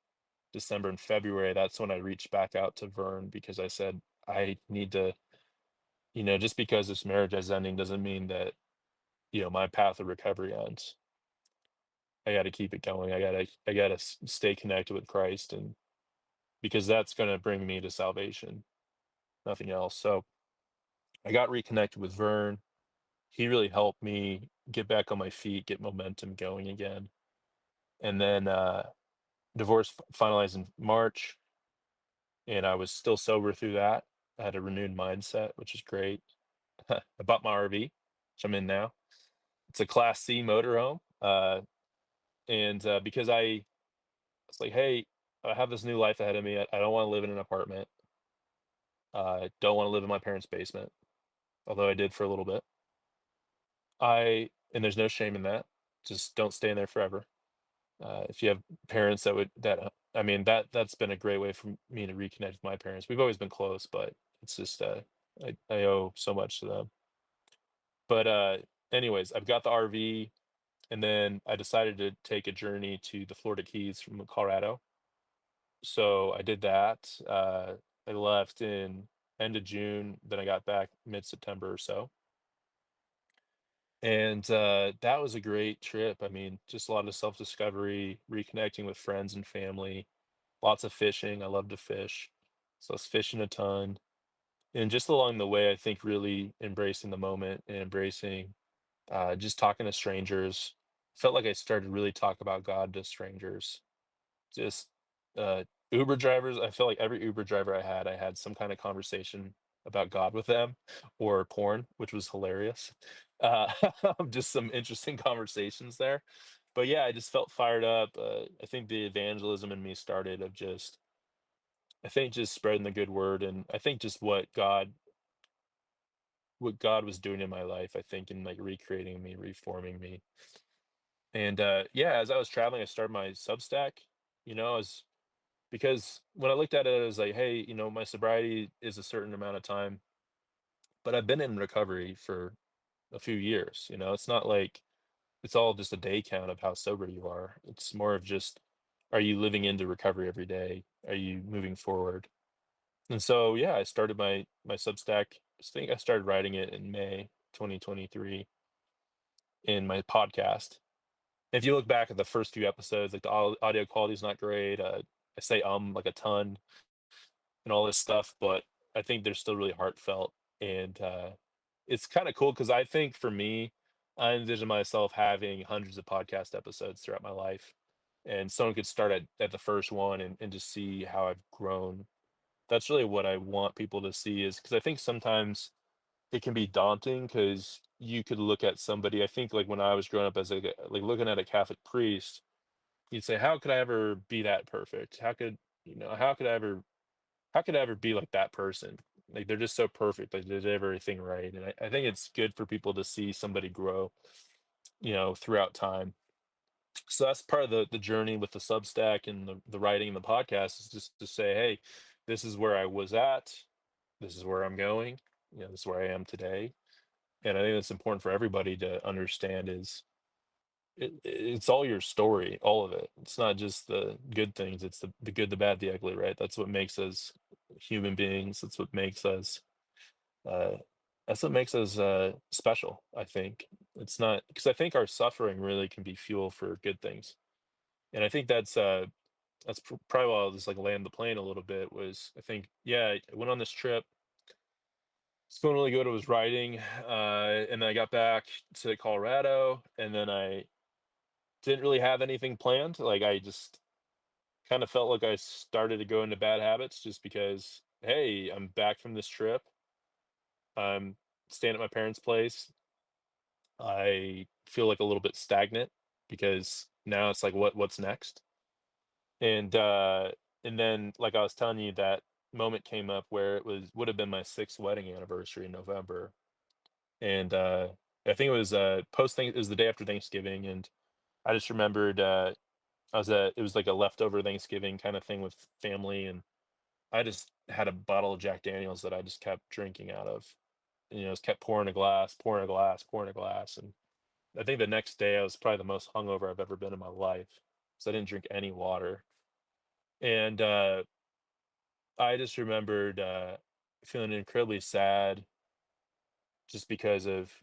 B: December and February, that's when I reached back out to Vern because I said, I need to, just because this marriage is ending doesn't mean that, my path of recovery ends. I got to keep it going. I got to stay connected with Christ, and because that's going to bring me to salvation, nothing else. So I got reconnected with Vern. He really helped me get back on my feet, get momentum going again. And then divorce finalized in March, and I was still sober through that. I had a renewed mindset, which is great. I bought my RV, which I'm in now. It's a Class C motorhome, and because I was like, hey, I have this new life ahead of me. I don't want to live in an apartment. I don't want to live in my parents' basement, although I did for a little bit. And there's no shame in that. Just don't stay in there forever. If you have parents I mean, that's been a great way for me to reconnect with my parents. We've always been close, but it's just I owe so much to them. But anyways, I've got the RV, and then I decided to take a journey to the Florida Keys from Colorado. So I did that. I left in end of June, then I got back mid-September or so. And that was a great trip. I mean, just a lot of self-discovery, reconnecting with friends and family, lots of fishing. I love to fish. So I was fishing a ton. And just along the way, I think really embracing the moment and embracing just talking to strangers. Felt like I started really talk about God to strangers. Just uh, Uber drivers. I feel like every Uber driver I had some kind of conversation about God with them or porn, which was hilarious. Uh, just some interesting conversations there. But yeah, I just felt fired up. I think the evangelism in me started of just, I think just spreading the good word, and I think just what God was doing in my life. I think in like recreating me, reforming me. And yeah, as I was traveling, I started my Substack. As because when I looked at it, I was like, hey, my sobriety is a certain amount of time, but I've been in recovery for a few years. It's not like it's all just a day count of how sober you are. It's more of just, are you living into recovery every day? Are you moving forward? And so, yeah, I started my Substack. I think I started writing it in May 2023 in my podcast. If you look back at the first few episodes, like the audio quality is not great. I say like a ton and all this stuff, but I think they're still really heartfelt. And it's kind of cool because I think for me, I envision myself having hundreds of podcast episodes throughout my life. And someone could start at the first one and just see how I've grown. That's really what I want people to see, is because I think sometimes it can be daunting because you could look at somebody. I think like when I was growing up as like looking at a Catholic priest, you'd say, "How could I ever be that perfect? How could I ever be like that person? Like they're just so perfect. Like they did everything right." And I think it's good for people to see somebody grow, throughout time. So that's part of the journey with the Substack and the writing and the podcast, is just to say, hey, this is where I was at, this is where I'm going, this is where I am today. And I think that's important for everybody to understand, is it's all your story, all of it. It's not just the good things, it's the good, the bad, the ugly, right? That's what makes us human beings. Uh, that's what makes us special, I think. It's not because I think our suffering really can be fuel for good things. And I think that's probably why I'll just like land the plane a little bit. Was I think, yeah, I went on this trip. It's feeling really good. I was writing, and then I got back to Colorado, and then I didn't really have anything planned. Like I just kind of felt like I started to go into bad habits just because, hey, I'm back from this trip. I'm staying at my parents' place. I feel like a little bit stagnant because now it's like what's next? And and then like I was telling you, that moment came up where it would have been my 6th wedding anniversary in November. And I think it was post thing it was the day after Thanksgiving, and I just remembered it was like a leftover Thanksgiving kind of thing with family, and I just had a bottle of Jack Daniels that I just kept drinking out of. Just kept pouring a glass, pouring a glass, pouring a glass. And I think the next day I was probably the most hungover I've ever been in my life. So I didn't drink any water. And I just remembered feeling incredibly sad just because of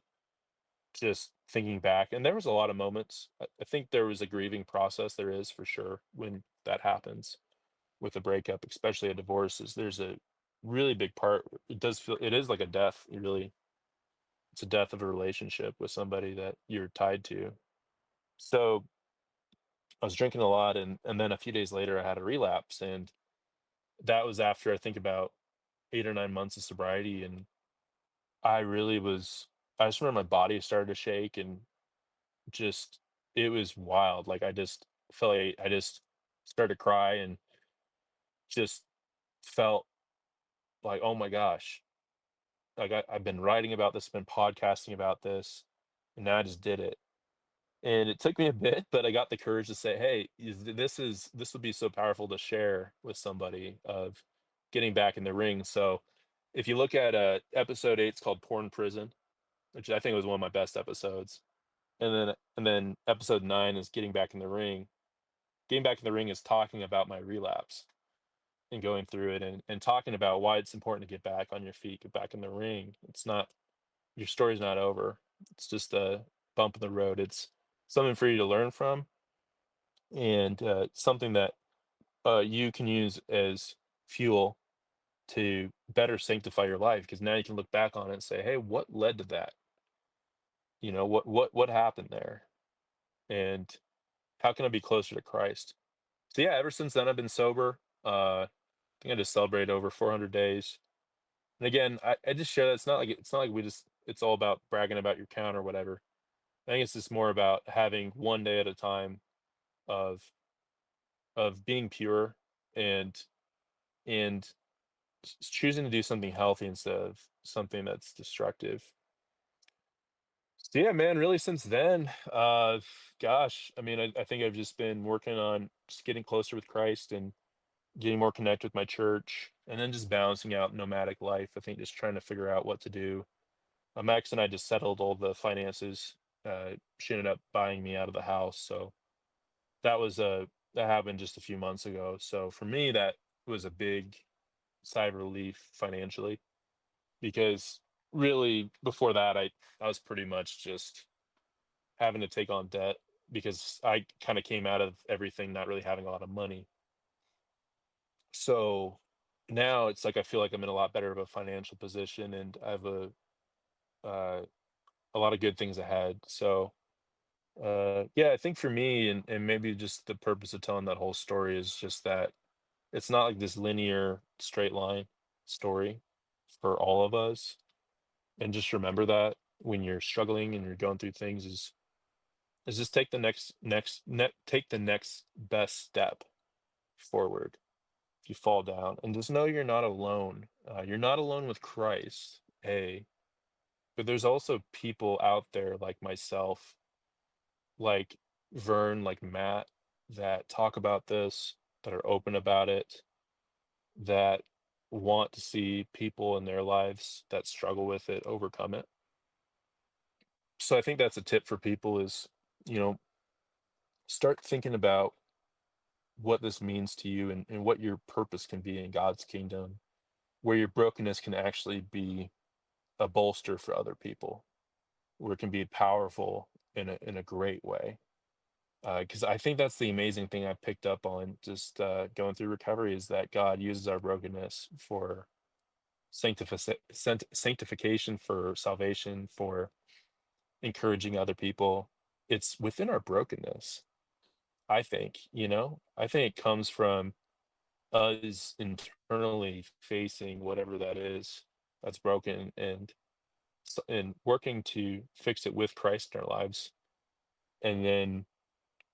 B: just thinking back. And there was a lot of moments. I think there was a grieving process. There is for sure when that happens with a breakup, especially a divorce. Is there's a really big part. It does feel it is like a death. It's a death of a relationship with somebody that you're tied to. So I was drinking a lot, and then a few days later I had a relapse, and that was after I think about 8 or 9 months of sobriety. And I really was I just remember my body started to shake, and just it was wild. Like I just felt like I just started to cry, and just felt like, oh my gosh, like I've been writing about this, been podcasting about this, and now I just did it. And it took me a bit, but I got the courage to say, hey, this would be so powerful to share with somebody, of getting back in the ring. So if you look at episode 8, it's called Porn Prison, which I think was one of my best episodes. And then episode 9 is Getting Back in the Ring. Getting Back in the Ring is talking about my relapse. and going through it and talking about why it's important to get back on your feet, get back in the ring. It's not your story's not over. It's just a bump in the road. It's something for you to learn from, and something that you can use as fuel to better sanctify your life. Because now you can look back on it and say, "Hey, what led to that? You know, what happened there? And how can I be closer to Christ?" So yeah, ever since then I've been sober. I think I just celebrated over 400 days. And again, I just share that it's not like we just it's all about bragging about your count or whatever. I think it's just more about having one day at a time of being pure and and choosing to do something healthy instead of something that's destructive. So yeah, man, really since then, gosh, I mean, I think I've just been working on just getting closer with Christ and getting more connected with my church, and then just balancing out nomadic life. I think just trying to figure out what to do. Max and I just settled all the finances. She ended up buying me out of the house, so that was that happened just a few months ago. So for me, that was a big sigh of relief financially because really before that, I was pretty much just having to take on debt because I kind of came out of everything not really having a lot of money. So now it's like I feel like I'm in a lot better of a financial position and I have uh, a lot of good things ahead. So yeah, I think for me and maybe just the purpose of telling that whole story is just that it's not like this linear straight line story for all of us. And just remember that when you're struggling and you're going through things is just take the take the next best step forward. If you fall down and just know you're not alone. You're not alone with Christ, A, but there's also people out there like myself, like Vern, like Matt, that talk about this, that are open about it, that want to see people in their lives that struggle with it overcome it. So I think that's a tip for people is, you know, start thinking about what this means to you and what your purpose can be in God's kingdom, where your brokenness can actually be a bolster for other people, where it can be powerful in a great way. Because I think that's the amazing thing I picked up on just going through recovery is that God uses our brokenness for sanctification, for salvation, for encouraging other people. It's within our brokenness, I think, you know? I think it comes from us internally facing whatever that is that's broken and working to fix it with Christ in our lives. And then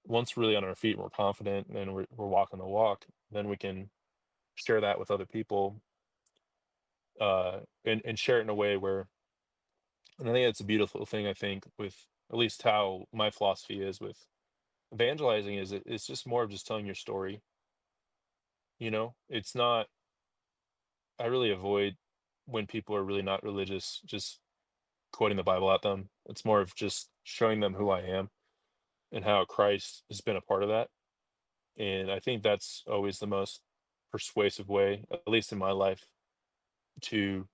B: once we're really on our feet and we're confident and we're walking the walk, then we can share that with other people and share it in a way where, and I think that's a beautiful thing, I think, with at least how my philosophy is with evangelizing is it's just more of just telling your story. You know, it's not, I really avoid when people are really not religious, just quoting the Bible at them. It's more of just showing them who I am and how Christ has been a part of that. And I think that's always the most persuasive way, at least in my life, to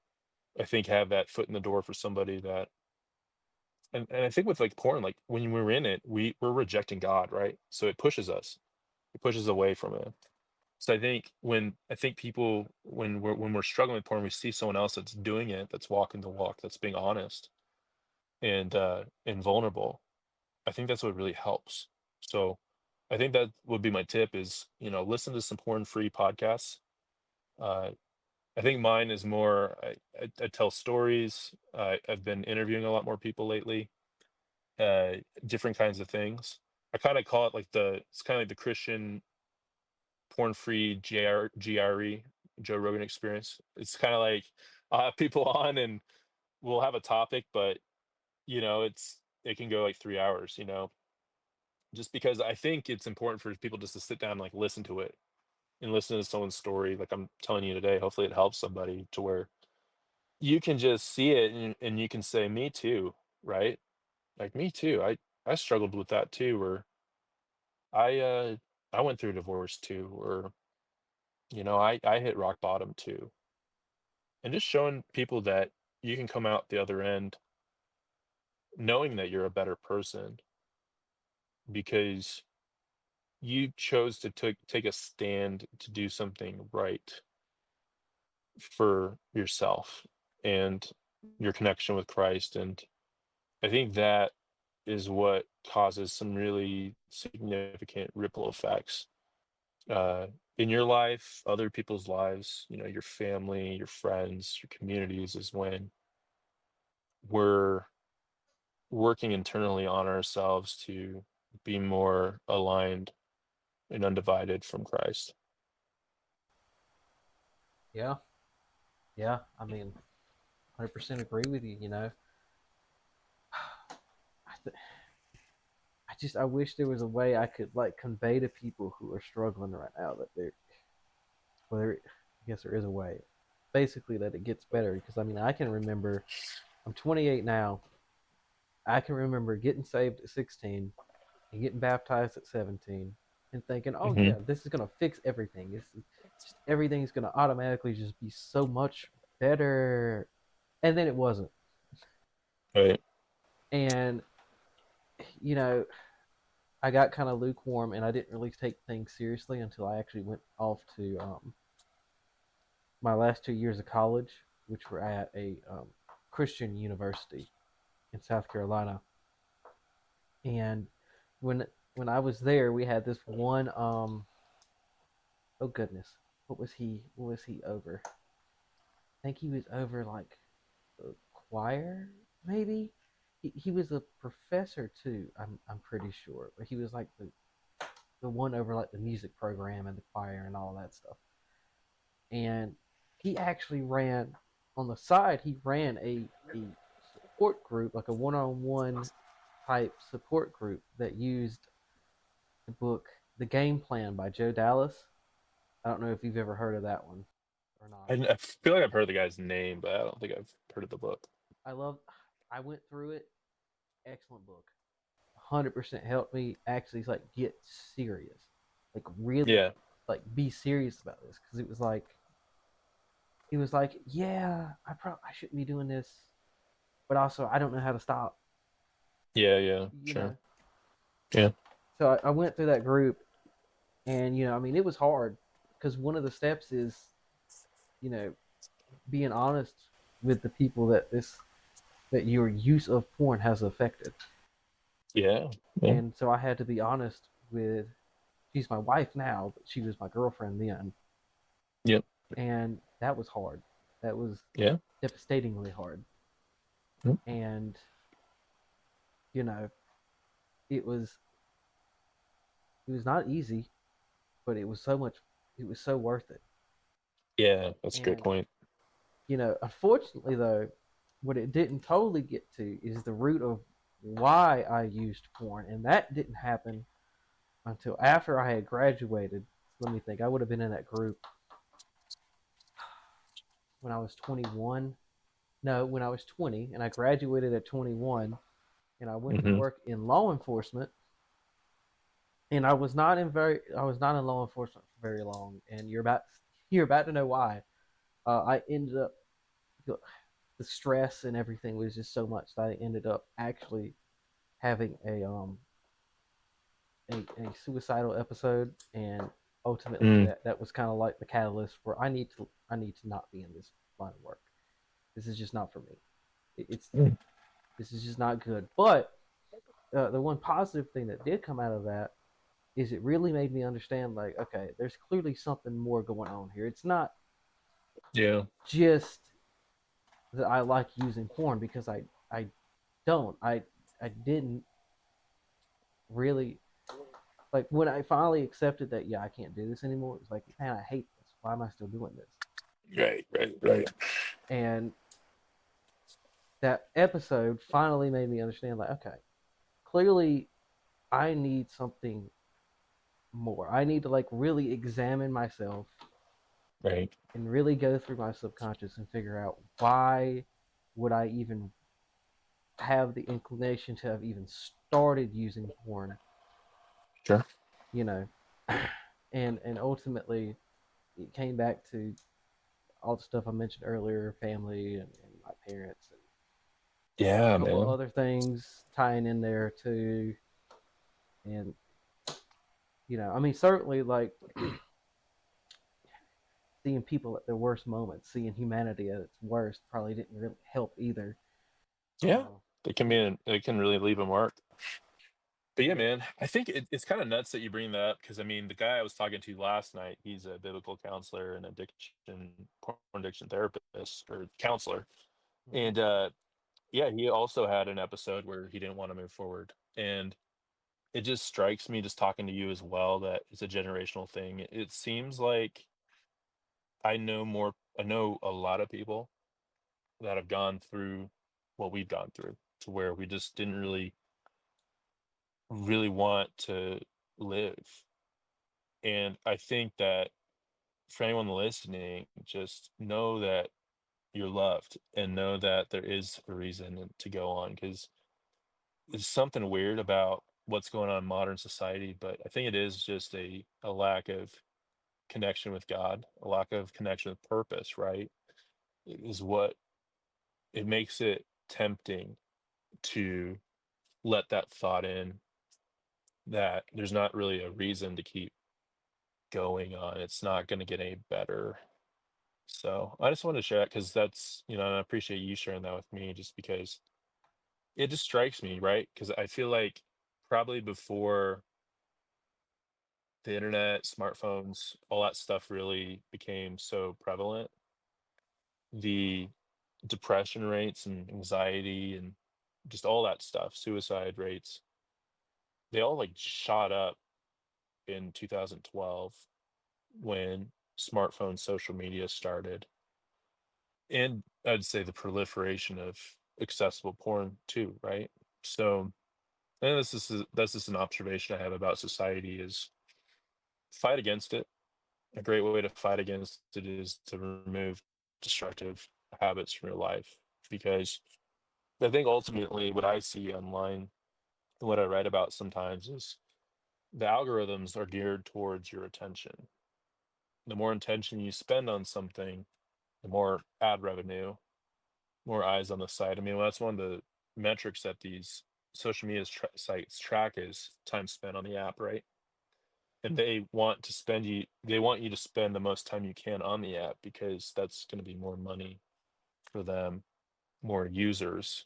B: I think have that foot in the door for somebody that and I think with like porn, like when we're in it, we're rejecting God, right? So it pushes us. It pushes away from it. So I think people when we're struggling with porn, we see someone else that's doing it, that's walking the walk, that's being honest and vulnerable. I think that's what really helps. So I think that would be my tip is, you know, listen to some porn-free podcasts. Uh, I think mine is more I tell stories. I've been interviewing a lot more people lately, different kinds of things. I kind of call it like it's kind of like the Christian porn-free GRE, Joe Rogan experience. It's kind of like I'll have people on and we'll have a topic, but you know, it can go like 3 hours, you know, just because I think it's important for people just to sit down and like listen to it and listen to someone's story. Like I'm telling you today, hopefully it helps somebody to where you can just see it and you can say, me too, right? Like me too. I struggled with that too, or I uh I went through a divorce too, or I hit rock bottom too. And just showing people that you can come out the other end knowing that you're a better person because you chose to take a stand to do something right for yourself and your connection with Christ. And I think that is what causes some really significant ripple effects uh, in your life, other people's lives, your family, your friends, your communities, is when we're working internally on ourselves to be more aligned and undivided from Christ.
A: Yeah, yeah. I mean, 100% agree with you. I, th- I wish there was a way I could like convey to people who are struggling right now that I guess there is a way. Basically, that it gets better because I mean, I can remember. I'm 28 now. I can remember getting saved at 16 and getting baptized at 17 and thinking, oh
B: Hmm.
A: yeah, this is gonna fix everything. Just everything's gonna automatically just be so much better. And then it wasn't.
B: Right.
A: And you know, I got kind of lukewarm, and I didn't really take things seriously until I actually went off to my last 2 years of college, which were at a Christian university in South Carolina. And when when I was there, we had this one. Oh goodness, what was he? What was he over? I think he was over like the choir, maybe. He was a professor too. I'm pretty sure, but he was like the one over like the music program and the choir and all that stuff. And he actually ran on the side. He ran a support group, like a one-on-one type support group that used the book The Game Plan by Joe Dallas. I don't know if you've ever heard of that one or not.
B: I feel like I've heard the guy's name, but I don't think I've heard of the book.
A: I love. I went through it. Excellent book. 100% helped me actually like get serious, like really
B: Yeah.
A: like be serious about this because it was like yeah I shouldn't be doing this, but also I don't know how to stop.
B: Yeah. Yeah.
A: You
B: Sure.
A: know,
B: Yeah.
A: so I went through that group, and I mean it was hard because one of the steps is you know being honest with the people that your use of porn has affected.
B: Yeah. Yeah.
A: And so I had to be honest with she's my wife now, but she was my girlfriend then.
B: Yep.
A: And that was hard. That was
B: Yeah.
A: devastatingly hard.
B: Mm.
A: And you know, it was it was not easy, but it was so worth it.
B: Yeah. That's a great
A: And
B: point.
A: unfortunately though, what it didn't totally get to is the root of why I used porn, and that didn't happen until after I had graduated. Let me think. I would have been in that group when I was 21. No, when I was 20, and I graduated at 21, and I went to
B: Hmm.
A: work in law enforcement. And I was not in law enforcement for very long, and you're about to know why. I ended up the stress and everything was just so much that I ended up actually having a suicidal episode, and ultimately
B: Mm.
A: that was kind of like the catalyst for I need to not be in this line of work. This is just not for me. It's
B: Mm.
A: this is just not good. But the one positive thing that did come out of that is it really made me understand like okay, there's clearly something more going on here. It's not
B: Yeah.
A: just that I like using porn because I don't I didn't really like when I finally accepted that yeah I can't do this anymore. It was like man I hate this. Why am I still doing this?
B: Right. Right. Right.
A: And that episode finally made me understand like okay, clearly I need something more. I need to like really examine myself
B: Right.
A: and really go through my subconscious and figure out why would I even have the inclination to have even started using porn,
B: Sure.
A: you know, and ultimately, it came back to all the stuff I mentioned earlier, family and my parents, and a
B: Yeah,
A: couple
B: man.
A: other things tying in there too. And I mean, certainly like seeing people at their worst moments, seeing humanity at its worst, probably didn't really help either.
B: Yeah,
A: Uh,
B: they can really leave a mark. But yeah, man, I think it's kind of nuts that you bring that up because I mean, the guy I was talking to last night, he's a biblical counselor and porn addiction therapist or counselor,
A: mhm.
B: and yeah, he also had an episode where he didn't want to move forward, and it just strikes me just talking to you as well that it's a generational thing. It seems like I know a lot of people that have gone through what we've gone through to where we just didn't really want to live. And I think that for anyone listening, just know that you're loved and know that there is a reason to go on because there's something weird about what's going on in modern society, but I think it is just a lack of connection with God, a lack of connection with purpose, right? Is what it makes it tempting to let that thought in that there's not really a reason to keep going on. It's not going to get any better. So I just wanted to share that because that's, and I appreciate you sharing that with me just because it just strikes me, right? Because I feel like probably before the internet, smartphones, all that stuff really became so prevalent, the depression rates and anxiety and just all that stuff, suicide rates, they all like shot up in 2012 when smartphone social media started. And I'd say the proliferation of accessible porn too, right? So, and that's just an observation I have about society is fight against it. A great way to fight against it is to remove destructive habits from your life. Because I think ultimately what I see online and what I write about sometimes is the algorithms are geared towards your attention. The more attention you spend on something, the more ad revenue, more eyes on the site. I mean, well, that's one of the metrics that these social media sites track is time spent on the app, right? And they want you to spend the most time you can on the app because that's going to be more money for them, more users,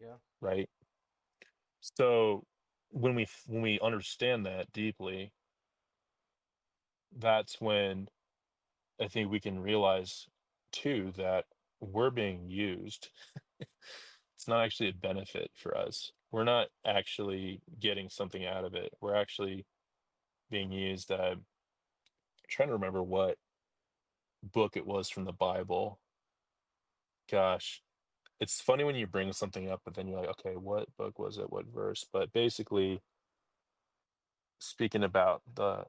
A: Yeah,
B: right? So when we understand that deeply, that's when I think we can realize too that we're being used. It's not actually a benefit for us. We're not actually getting something out of it. We're actually being used. Trying to remember what book it was from the Bible. Gosh, it's funny when you bring something up, but then you're like, okay, what book was it? What verse? But basically, speaking about the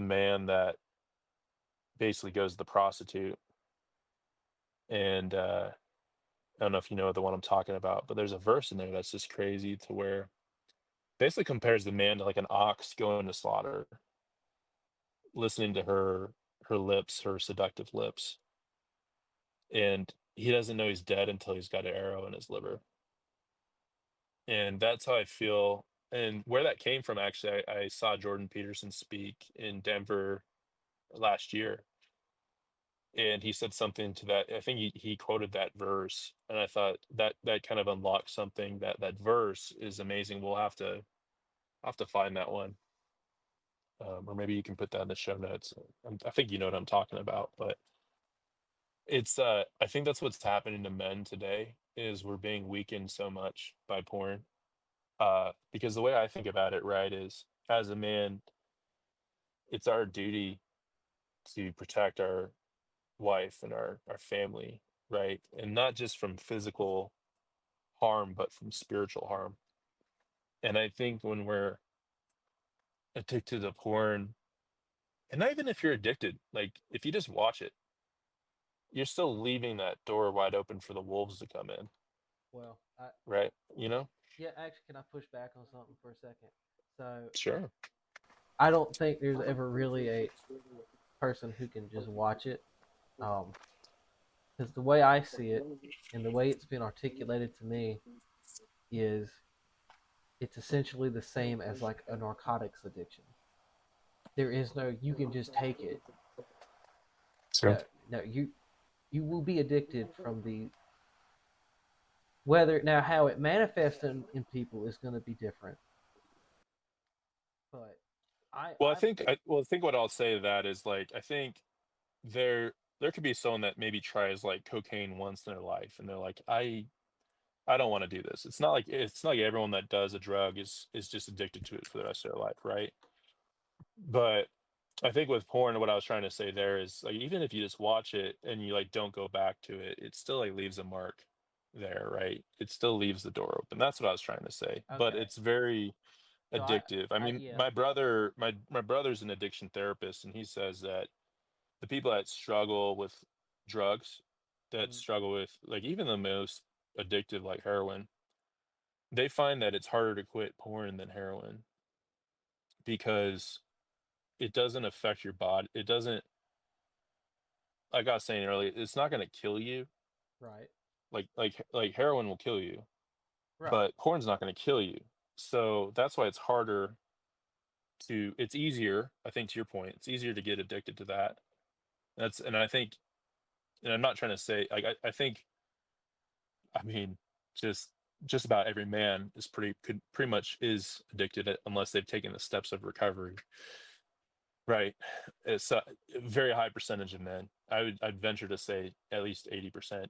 B: man that basically goes to the prostitute, and I don't know if you know the one I'm talking about, but there's a verse in there that's just crazy to where basically compares the man to like an ox going to slaughter, listening to her lips, her seductive lips, and he doesn't know he's dead until he's got an arrow in his liver. And that's how I feel. And where that came from, actually, I saw Jordan Peterson speak in Denver last year, and he said something to that. I think he quoted that verse, and I thought that kind of unlocked something. That verse is amazing. I'll have to find that one, or maybe you can put that in the show notes. I think you know what I'm talking about, but it's I think that's what's happening to men today is we're being weakened so much by porn. Because the way I think about it, right, is as a man, it's our duty to protect our wife and our family, right? And not just from physical harm, but from spiritual harm. And I think when we're addicted to porn, and not even if you're addicted, like if you just watch it, you're still leaving that door wide open for the wolves to come in,
A: well,
B: right? You know?
A: yeah, actually, can I push back on something for a second? So
B: Sure.
A: I don't think there's ever really a person who can just watch it. Because the way I see it and the way it's been articulated to me is it's essentially the same as like a narcotics addiction. There is no you can just take it.
B: So,
A: No, no, you will be addicted from the whether now how it manifests in people is going to be different. But
B: well,
A: I
B: I think what I'll say to that is like I think there could be someone that maybe tries like cocaine once in their life, and they're like, I don't want to do this. It's not like everyone that does a drug is just addicted to it for the rest of their life, right? But I think with porn, what I was trying to say there is like even if you just watch it and you like don't go back to it, it still like leaves a mark there, right? It still leaves the door open. That's what I was trying to say. But
A: okay.
B: it's very
A: So
B: addictive. I
A: I
B: mean,
A: yeah.
B: my brother's an addiction therapist, and he says that the people that struggle with drugs, that
A: Mhm.
B: struggle with like even the most addictive like heroin, they find that it's harder to quit porn than heroin because it doesn't affect your body. It doesn't, like I was saying earlier, it's not going to kill you.
A: Right.
B: Like heroin will kill you,
A: Right.
B: but porn's not going to kill you. So that's why it's harder to. It's easier, I think, to your point. It's easier to get addicted to that. And I think, and I'm not trying to say, like I think, I mean, just just about every man is pretty much is addicted unless they've taken the steps of recovery. Right. It's a very high percentage of men. I'd venture to say at least 80%,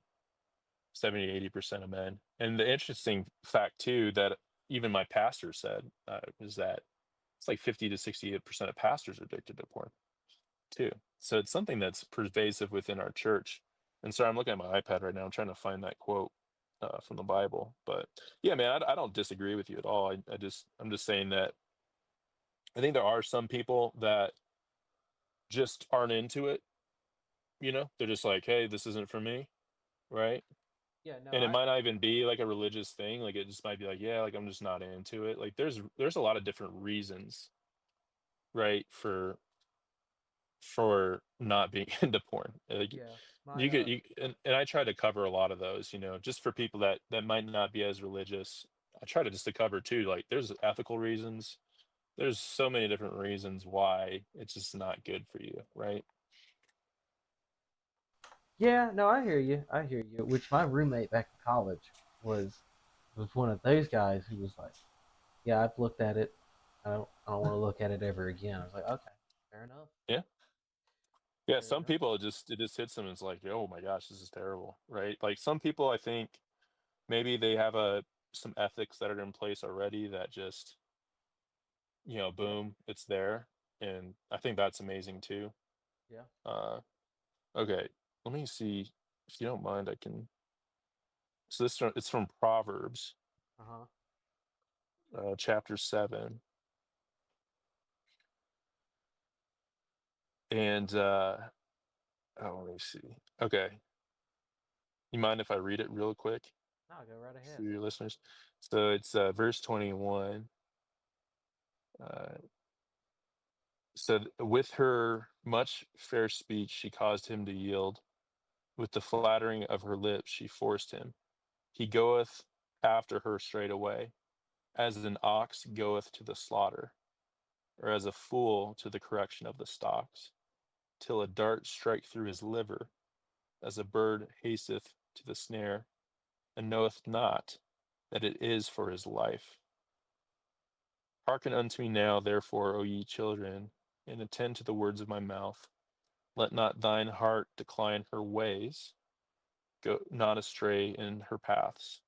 B: 70 to 80% of men. And the interesting fact too that even my pastor said is that it's like 50 to 68% of pastors are addicted to porn too. So it's something that's pervasive within our church. And so I'm looking at my iPad right now, I'm trying to find that quote from the Bible. But yeah, man, I don't disagree with you at all. I'm just saying that I think there are some people that just aren't into it. You know, they're just like, hey, this isn't for me, right?
A: Yeah, no,
B: And it might not even be like a religious thing. Like it just might be like, yeah, like I'm just not into it. Like there's a lot of different reasons, right, for not being into porn. Like
A: yeah. My
B: you could and I try to cover a lot of those, just for people that might not be as religious. I try to just to cover too. Like there's ethical reasons. There's so many different reasons why it's just not good for you, right?
A: yeah, no, I hear you. I hear you. Which my roommate back in college was was one of those guys who was like, "Yeah, I've looked at it. I don't want to look at it ever again." I was like, "Okay, fair enough.
B: Yeah. Yeah,
A: Fair
B: some
A: enough."
B: people it just hits them. It's like, oh my gosh, this is terrible, right? Like some people, I think maybe they have a some ethics that are in place already that just
A: Yeah,
B: boom, it's there, and I think that's amazing too.
A: yeah.
B: Uh, okay, let me see if you don't mind. I can. So it's from Proverbs,
A: Uh huh.
B: chapter 7, and oh, let me see. Okay, you mind if I read it real quick
A: No, go right
B: for
A: ahead.
B: your listeners? So it's verse 21. Uh, said, with her much fair speech, she caused him to yield. With the flattering of her lips, she forced him. He goeth after her straightway, as an ox goeth to the slaughter, or as a fool to the correction of the stocks, till a dart strike through his liver, as a bird hasteth to the snare, and knoweth not that it is for his life. Hearken unto me now, therefore, O ye children, and attend to the words of my mouth. Let not thine heart decline her ways, go not astray in her paths.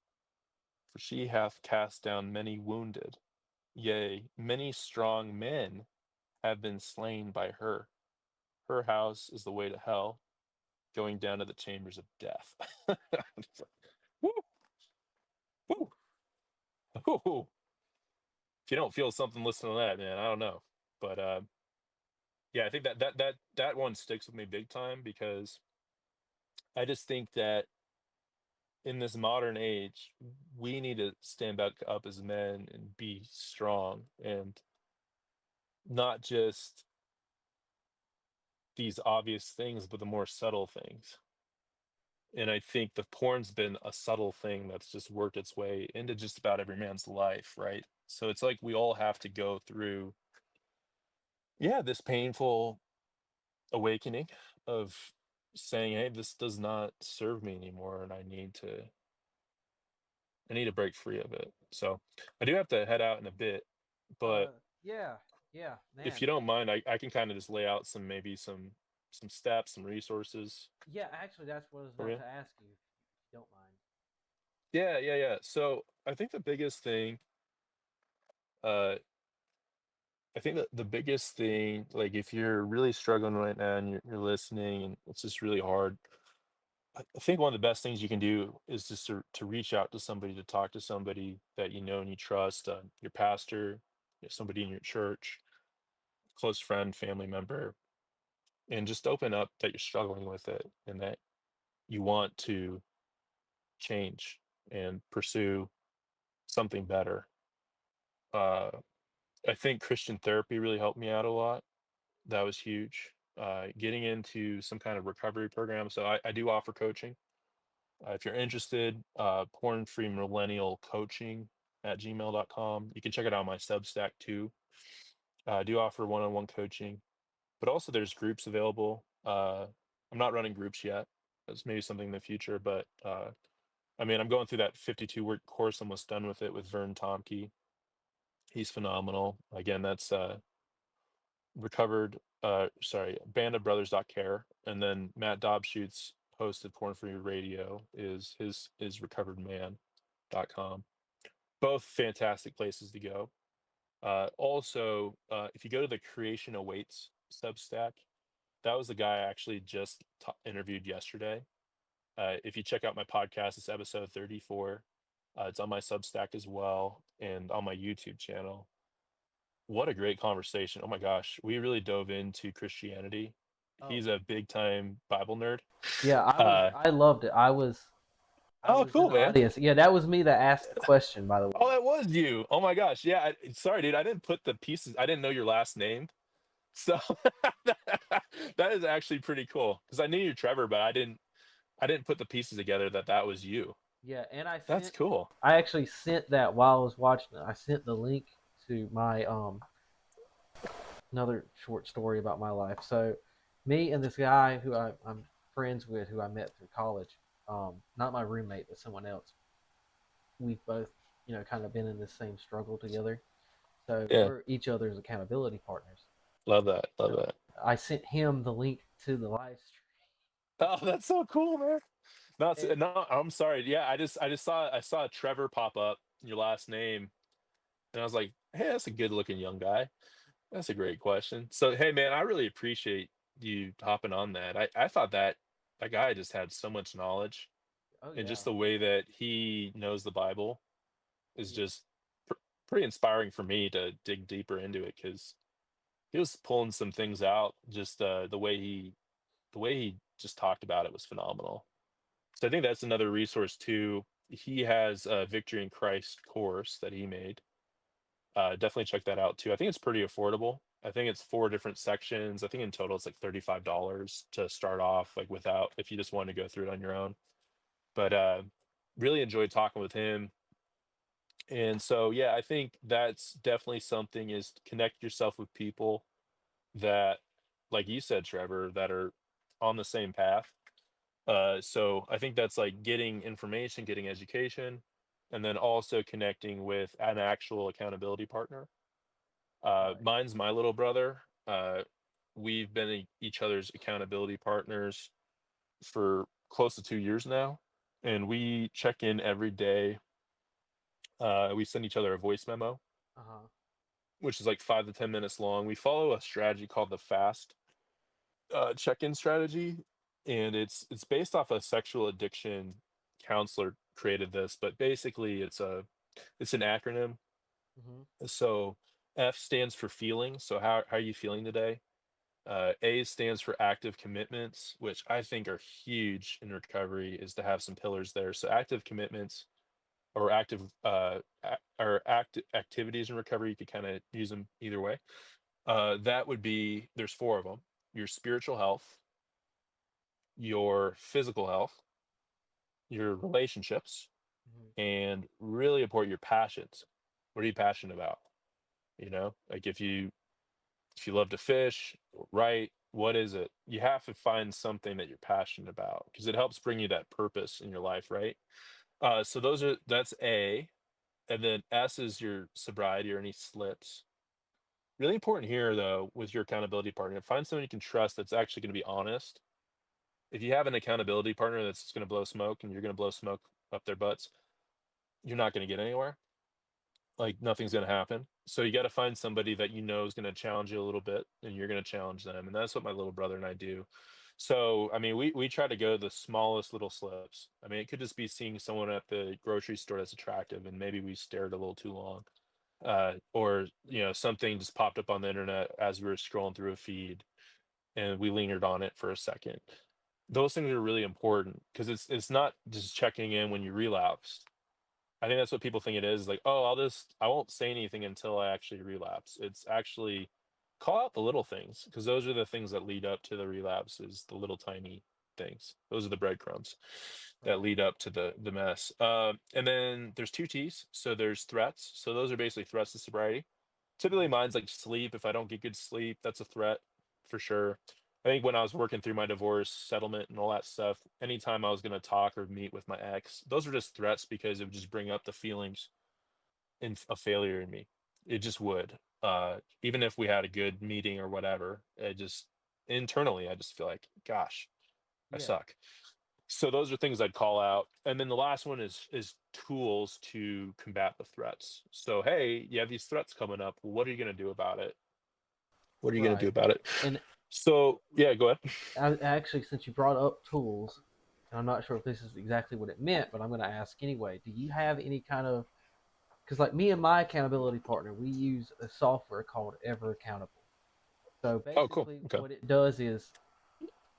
B: For she hath cast down many wounded, yea, many strong men have been slain by her. Her house is the way to hell, going down to the chambers of death. It's like, woo, woo, woo. If you don't feel something listening to that, man, I don't know. But yeah, I think that one sticks with me big time because I just think that in this modern age, we need to stand back up as men and be strong and not just these obvious things, but the more subtle things. And I think the porn's been a subtle thing that's just worked its way into just about every man's life, right? So it's like we all have to go through, yeah, this painful awakening of saying, "Hey, this does not serve me anymore, and I need to break free of it." So I do have to head out in a bit, but
A: Yeah, yeah,
B: if
A: man.
B: you don't mind, I can kind of just lay out some maybe some steps, some resources
A: Yeah, actually, that's what I was
B: for
A: about
B: you.
A: to ask you, if you don't mind.
B: Yeah, yeah, yeah. So I think the biggest thing, uh, I think that the biggest thing, like if you're really struggling right now and you're listening and it's just really hard, I think one of the best things you can do is just to reach out to somebody, to talk to somebody that you know and you trust, your pastor, somebody in your church, close friend, family member, and just open up that you're struggling with it and that you want to change and pursue something better. Uh, I think Christian therapy really helped me out a lot. That was huge. Getting into some kind of recovery program. So I do offer coaching. If you're interested, porn free millennial coaching at gmail.com. You can check it out on my Substack too. I do offer one on one coaching, but also there's groups available. I'm not running groups yet. That's maybe something in the future, but I mean, I'm going through that 52-week course, almost done with it with Vern Tomke. He's phenomenal. Again, that's recovered sorry, band of brothers care, and then Matt Dobschuet's hosted Porn Free Radio is recoveredman.com. Both fantastic places to go. Also, if you go to the Creation Awaits Substack, that was the guy I actually just interviewed yesterday. If you check out my podcast, it's episode 34. It's on my Substack as well and on my YouTube channel. What a great conversation. Oh my gosh. We really dove into Christianity.
A: Oh,
B: He's a big time Bible nerd.
A: yeah,
B: Uh,
A: I loved it. I
B: oh,
A: was in
B: cool,
A: the
B: man.
A: audience. Yeah, that was me that asked the question, by the way.
B: Oh, that was you. Oh my gosh. Yeah. Sorry, dude. I didn't put the pieces. I didn't know your last name. So that is actually pretty cool because I knew you're Trevor, but I didn't put the pieces together that that was you.
A: Yeah, and
B: That's cool.
A: I actually sent that while I was watching it. I sent the link to my another short story about my life. So, me and this guy who I'm friends with, who I met through college, not my roommate, but someone else. We've both, kind of been in this same struggle together. So
B: Yeah.
A: we're each other's accountability partners.
B: Love that. Love
A: So
B: that.
A: I sent him the link to the live stream.
B: Oh, that's so cool, man. No,
A: And
B: no, I'm sorry. Yeah, I just I saw Trevor pop up, your last name, and I was like, hey, that's a good looking young guy. That's a great question. So, hey, man, I really appreciate you hopping on that. I thought that that guy just had so much knowledge,
A: oh
B: and just
A: yeah,
B: the way that he knows the Bible is
A: yeah,
B: just pr pretty inspiring for me to dig deeper into it because he was pulling some things out. Just the way he just talked about it was phenomenal. So I think that's another resource too. He has a Victory in Christ course that he made. Definitely check that out too. I think it's pretty affordable. I think it's 4 different sections. I think in total it's like $35 to start off, like without if you just want to go through it on your own. But really enjoyed talking with him. And so yeah, I think that's definitely something is to connect yourself with people that, like you said, Trevor, that are on the same path. So I think that's like getting information, getting education, and then also connecting with an actual accountability partner.
A: right.
B: Mine's my little brother. We've been each other's accountability partners for close to 2 years now, and we check in every day. We send each other a voice memo,
A: Uh huh.
B: which is like 5 to 10 minutes long. We follow a strategy called the FAST check-in strategy, and it's based off a sexual addiction counselor created this, but basically it's an acronym.
A: Hmm.
B: So F stands for feeling. So how are you feeling today? A stands for active commitments, which I think are huge in recovery, is to have some pillars there. So active commitments or active or activities in recovery, you could kind of use them either way. That would be there's 4 of them. your spiritual health, your physical health, your relationships,
A: Mhm.
B: and really important your passions. What are you passionate about? Like if you love to fish or write, what is it? You have to find something that you're passionate about because it helps bring you that purpose in your life, right? So that's A, and then S is your sobriety or any slips. Really important here though with your accountability partner, find someone you can trust that's actually going to be honest. If you have an accountability partner that's just going to blow smoke and you're going to blow smoke up their butts, you're not going to get anywhere. Like nothing's going to happen. So you got to find somebody that you know is going to challenge you a little bit and you're going to challenge them. And that's what my little brother and I do. So, I mean, we try to go the smallest little slips. I mean, it could just be seeing someone at the grocery store that's attractive and maybe we stared a little too long. Or, something just popped up on the internet as we were scrolling through a feed and we lingered on it for a second. Those things are really important because it's not just checking in when you relapse. I think that's what people think it is, like, "Oh, I won't say anything until I actually relapse." It's actually call out the little things because those are the things that lead up to the relapse is the little tiny things. Those are the breadcrumbs that
A: Right.
B: lead up to the mess. And then there's 2 T's, so there's threats. So those are basically threats to sobriety. Typically,
A: Mhm.
B: mine's like sleep. If I don't get good sleep, that's a threat for sure. I think when I was working through my divorce settlement and all that stuff, anytime I was going to talk or meet with my ex, those were just threats because it would just bring up the feelings of failure in me. It just would. Even if we had a good meeting or whatever, it just internally, I just feel like, gosh, I
A: Yeah.
B: suck. So those are things I'd call out. And then the last one is tools to combat the threats. So hey, you have these threats coming up. What are you going to do about it? What are you going to do
A: Right.
B: about it?
A: And
B: So yeah, go ahead.
A: actually, since you brought up tools, and I'm not sure if this is exactly what it meant, but I'm going to ask anyway. Do you have any kind of, because like me and my accountability partner, we use a software called Ever Accountable. So
B: Oh, cool.
A: basically,
B: Okay.
A: what it does is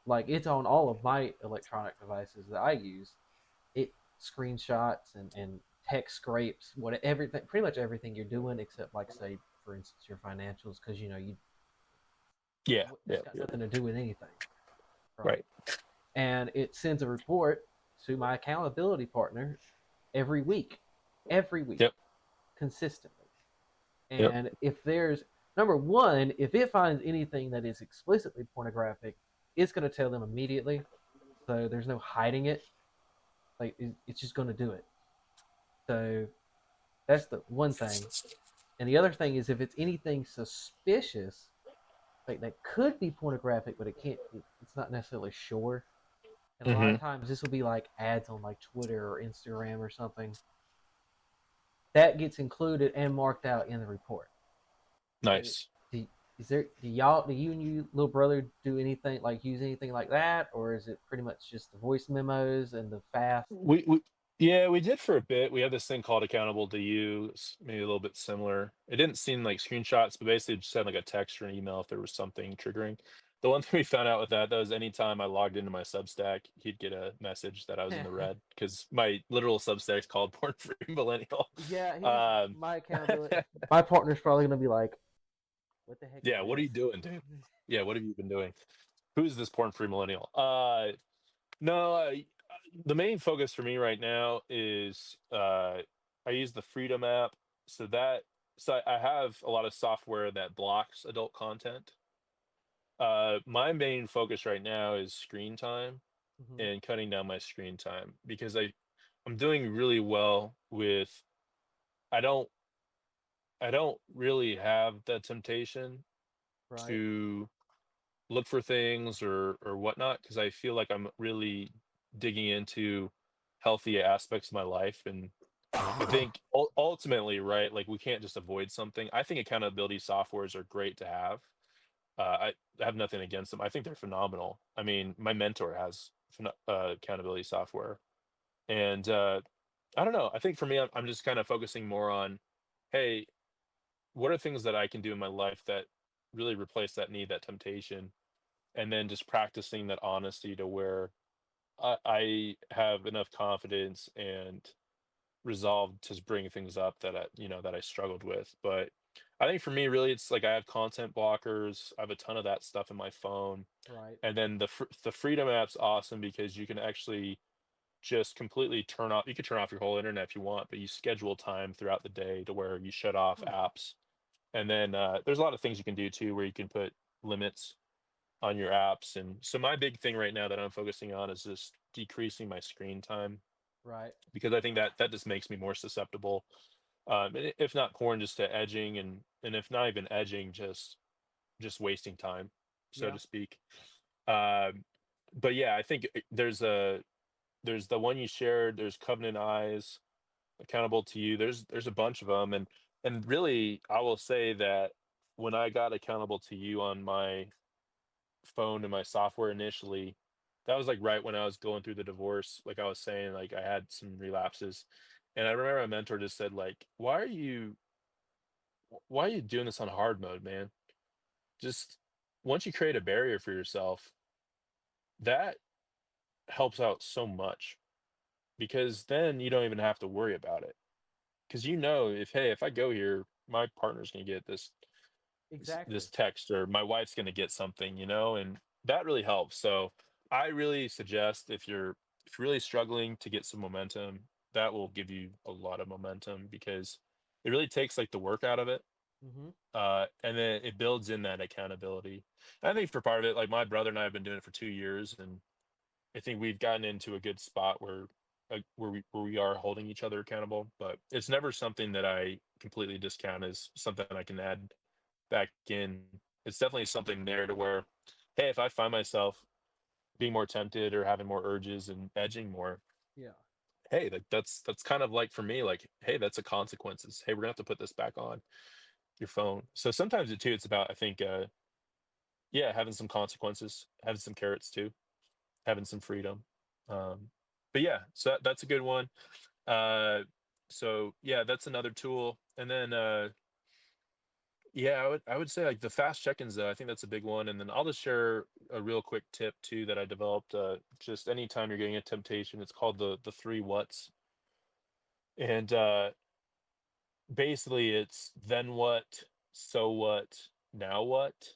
A: like it's on all of my electronic devices that I use. It screenshots and text scrapes what everything, pretty much everything you're doing, except like say for instance your financials, because you
B: Yeah.
A: it's
B: Yeah.
A: got
B: Yeah.
A: nothing to do with anything, right?
B: Right.
A: And it sends a report to my accountability partner every week, every week,
B: Yep.
A: consistently.
B: Yep.
A: And if there's number one, if it finds anything that is explicitly pornographic, it's going to tell them immediately. So there's no hiding it. Like it's just going to do it. So that's the one thing. And the other thing is if it's anything suspicious, like that could be pornographic, but it can't. It's not necessarily sure. And a lot of
B: Hmm.
A: times this will be like ads on like Twitter or Instagram or something that gets included and marked out in the report. So
B: Nice.
A: do, do you and your little brother do anything like use anything like that, or is it pretty much just the voice memos and the fast?
B: We yeah, we did for a bit. We have this thing called Accountable to You. It's maybe a little bit similar. It didn't seem like screenshots, but basically just send like a text or an email if there was something triggering. The one thing we found out with that though is anytime I logged into my Substack, he'd get a message that I was in the red because my literal Substack's called Porn Free Millennial.
A: Yeah, he's
B: Um,
A: my accountability. My partner's probably gonna be like, "What the heck is
B: yeah, what are you
A: this?"
B: doing, dude? Yeah, what have you been doing? Who's this Porn Free Millennial? No, the main focus for me right now is I use the Freedom app. So that I have a lot of software that blocks adult content. My main focus right now is screen time
A: Hmm.
B: and cutting down my screen time because I'm doing really well with I don't I don't really have the temptation
A: Right.
B: to look for things or whatnot because I feel like I'm really digging into healthy aspects of my life. And I think ultimately, right, like we can't just avoid something. I think accountability softwares are great to have. I have nothing against them. I think they're phenomenal. I mean, my mentor has accountability software, and I don't know. I think for me, I'm just kind of focusing more on, hey, what are things that I can do in my life that really replace that need, that temptation, and then just practicing that honesty to where I have enough confidence and resolve to bring things up that I struggled with. But I think for me, really, it's like I have content blockers. I have a ton of that stuff in my phone,
A: Right.
B: and then the Freedom app's awesome because you can actually just completely turn off. You could turn off your whole internet if you want, but you schedule time throughout the day to where you shut off
A: Hmm.
B: apps. And then there's a lot of things you can do too, where you can put limits on your apps. And so my big thing right now that I'm focusing on is just decreasing my screen time
A: Right.
B: because I think that that just makes me more susceptible, if not porn, just to edging, and if not even edging, just wasting time, so
A: Yeah.
B: to speak. Um, but yeah, I think there's the one you shared. There's Covenant Eyes, Accountable to You. There's a bunch of them, and really, I will say that when I got Accountable to You on my phone and my software initially, that was like right when I was going through the divorce. Like I was saying, like I had some relapses, and I remember my mentor just said, like, why are you doing this on hard mode, man? Just once you create a barrier for yourself, that helps out so much because then you don't even have to worry about it. Because you know, if hey, if I go here, my partner's gonna get this
A: Exactly.
B: text, or my wife's gonna get something, and that really helps. So I really suggest if you're really struggling to get some momentum, that will give you a lot of momentum because it really takes like the work out of it.
A: Hmm.
B: And then it builds in that accountability. And I think for part of it, like my brother and I have been doing it for 2 years, and I think we've gotten into a good spot where we are holding each other accountable. But it's never something that I completely discount as something I can add back in. It's definitely something there to where, hey, if I find myself being more tempted or having more urges and edging more,
A: Yeah.
B: hey, that's kind of like for me, like, hey, that's a consequences. Hey, we're gonna have to put this back on your phone. So sometimes it's about, I think, yeah, having some consequences, having some carrots too, having some freedom. Um, but yeah, so that's a good one. Uh, so yeah, that's another tool. And then yeah, I would say like the fast check-ins though. I think that's a big one. And then I'll just share a real quick tip too that I developed. Just anytime you're getting a temptation, it's called the three whats. And basically it's then what, so what, now what?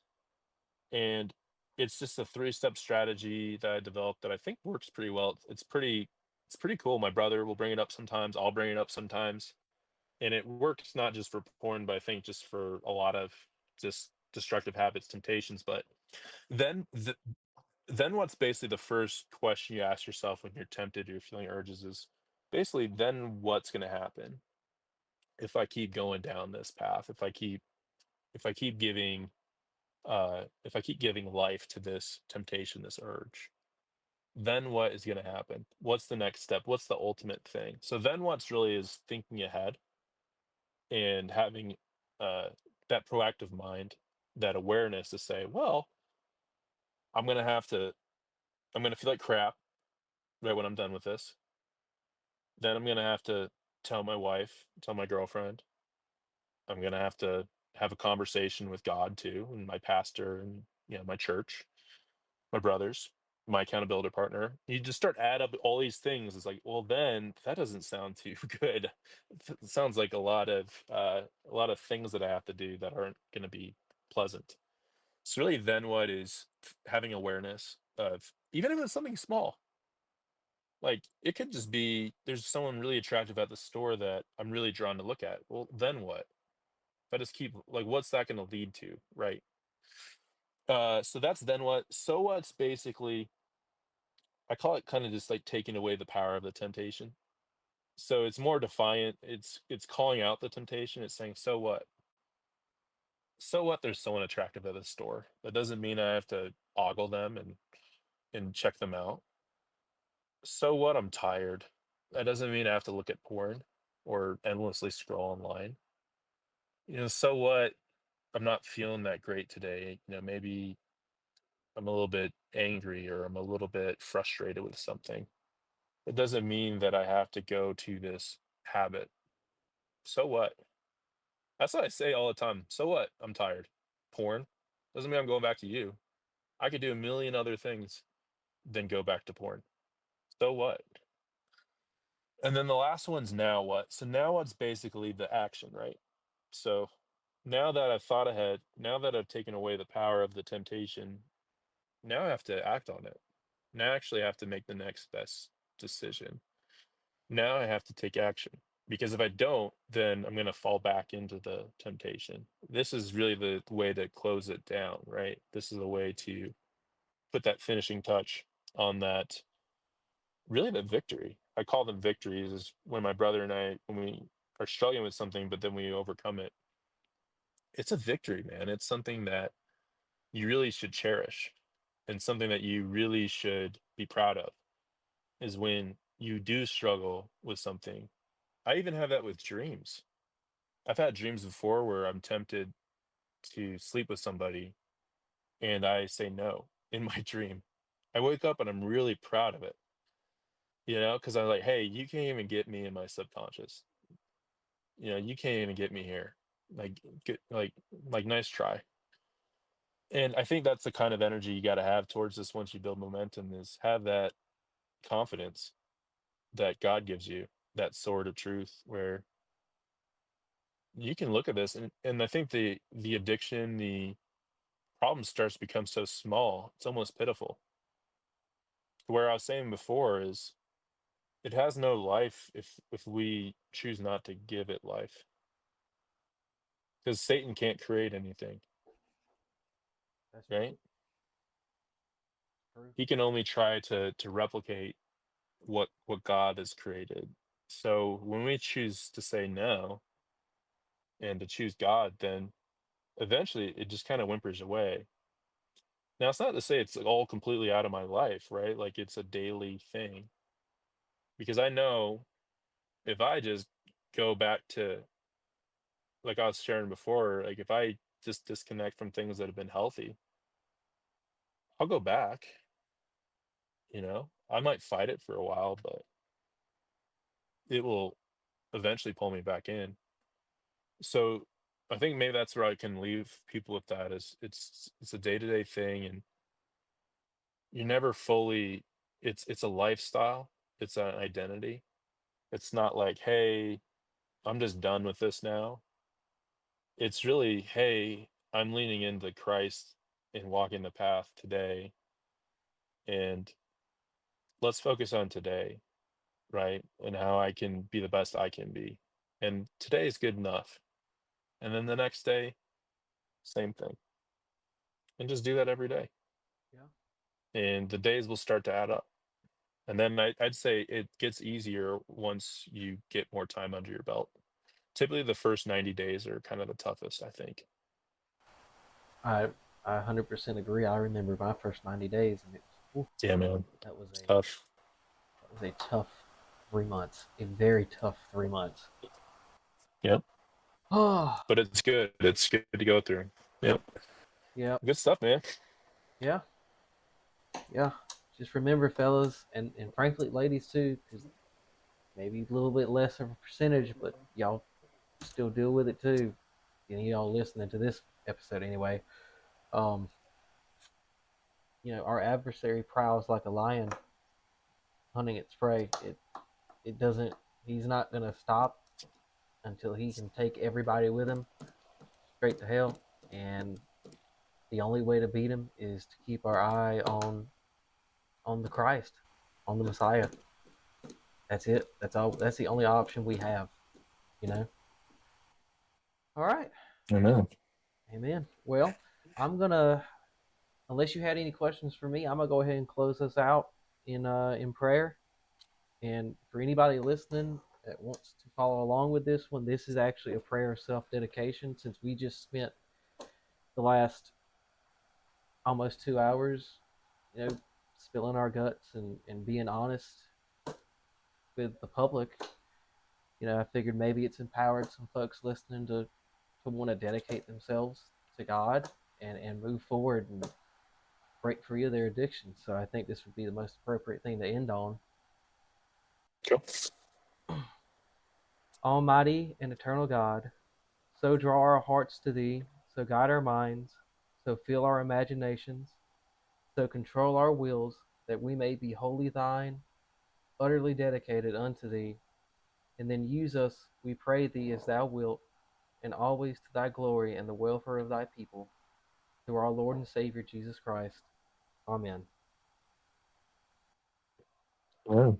B: And it's just a three-step strategy that I developed that I think works pretty well. It's pretty cool. My brother will bring it up sometimes. I'll bring it up sometimes. And it works not just for porn, but I think just for a lot of just destructive habits, temptations. But then th- then what's basically the first question you ask yourself when you're tempted or you're feeling urges is basically then what's gonna happen if I keep going down this path, if I keep giving if I keep giving life to this temptation, this urge, then what is going to happen? What's the next step? What's the ultimate thing? So then what's really is thinking ahead and having uh, that proactive mind, that awareness to say, well, I'm going to have to, I'm going to feel like crap right when I'm done with this. Then I'm going to have to tell my wife, tell my girlfriend. I'm going to have a conversation with God too, and my pastor, and my church, my brothers, my accountability partner. You just start add up all these things. It's like, well, then that doesn't sound too good. It sounds like a lot of things that I have to do that aren't going to be pleasant. So really, then what is having awareness of, even if it's something small, like it could just be there's someone really attractive at the store that I'm really drawn to look at. Well, then what? If I just keep like, what's that going to lead to, right? So that's then what. So what's basically, I call it kind of just like taking away the power of the temptation. So it's more defiant. It's calling out the temptation. It's saying, "So what? So what? There's someone attractive at the store. That doesn't mean I have to ogle them and check them out. So what? I'm tired. That doesn't mean I have to look at porn or endlessly scroll online. So what? I'm not feeling that great today. Maybe I'm a little bit angry or I'm a little bit frustrated with something. It doesn't mean that I have to go to this habit. So what? That's what I say all the time. So what? I'm tired. Porn doesn't mean I'm going back to you. I could do a million other things than go back to porn. So what? And then the last one's now what? So now what's basically the action, right? So now that I've thought ahead, now that I've taken away the power of the temptation, now I have to act on it. Now I actually have to make the next best decision. Now I have to take action, because if I don't, then I'm going to fall back into the temptation. This is really the way to close it down, right? This is a way to put that finishing touch on that, really, the victory. I call them victories, is when my brother and I, when we are struggling with something, but then we overcome it. It's a victory, man. It's something that you really should cherish, and something that you really should be proud of, is when you do struggle with something. I even have that with dreams. I've had dreams before where I'm tempted to sleep with somebody and I say no in my dream. I wake up and I'm really proud of it, because I'm like, hey, you can't even get me in my subconscious. You can't even get me here. Like, good, like, nice try. And I think that's the kind of energy you got to have towards this once you build momentum, is have that confidence that God gives you, that sword of truth, where you can look at this, and I think the addiction, the problem starts to become so small, it's almost pitiful. Where I was saying before is, it has no life if we choose not to give it life, because Satan can't create anything,
A: That's true.
B: right?
A: True.
B: He can only try to replicate what God has created. So when we choose to say no and to choose God, then eventually it just kind of whimpers away. Now, it's not to say it's all completely out of my life, right? Like, it's a daily thing, because I know if I just go back to, like I was sharing before, like, if I just disconnect from things that have been healthy, I'll go back. I might fight it for a while, but it will eventually pull me back in. So I think maybe that's where I can leave people with that, is it's a day-to-day thing, and you're never fully, it's a lifestyle, it's an identity. It's not like, hey, I'm just done with this now. It's really, hey, I'm leaning into Christ and walking the path today, and let's focus on today, right? And how I can be the best I can be. And today is good enough. And then the next day, same thing. And just do that every day.
A: Yeah.
B: And the days will start to add up. And then I'd say it gets easier once you get more time under your belt. Typically, the first 90 days are kind of the toughest, I think.
A: I I 100% agree. I remember my first 90 days, and
B: Yeah, man.
A: that was
B: It's
A: a
B: tough.
A: that was a tough 3 months, a very tough 3 months.
B: Yep.
A: Oh,
B: But it's good. It's good to go through. Yep.
A: yeah,
B: Good stuff, man.
A: yeah, yeah. Just remember, fellas, and frankly, ladies too, because maybe a little bit less of a percentage, but y'all still deal with it too. Y'all listening to this episode anyway. Um, our adversary prowls like a lion hunting its prey. It doesn't. He's not gonna stop until he can take everybody with him straight to hell. And the only way to beat him is to keep our eye on the Christ, on the Messiah. That's it. That's all. That's the only option we have. You know. All right.
B: I know.
A: Amen. Well, I'm gonna. Unless you had any questions for me, I'm gonna go ahead and close us out in prayer. And for anybody listening that wants to follow along with this one, this is actually a prayer of self dedication. Since we just spent the last almost 2 hours, spilling our guts and being honest with the public, I figured maybe it's empowered some folks listening to want to dedicate themselves to God and move forward and break free of their addiction. So I think this would be the most appropriate thing to end on.
B: Cool.
A: Almighty and eternal God, so draw our hearts to Thee, so guide our minds, so fill our imaginations, so control our wills, that we may be wholly Thine, utterly dedicated unto Thee, and then use us, we pray Thee, as Thou wilt, and always to thy glory and the welfare of thy people, through our Lord and Savior Jesus Christ. Amen.
B: Yeah.
A: All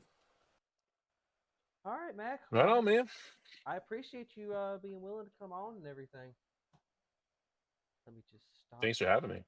A: right, Mac.
B: Right on, man.
A: I appreciate you being willing to come on and everything. Let me just stop
B: Thanks for having me.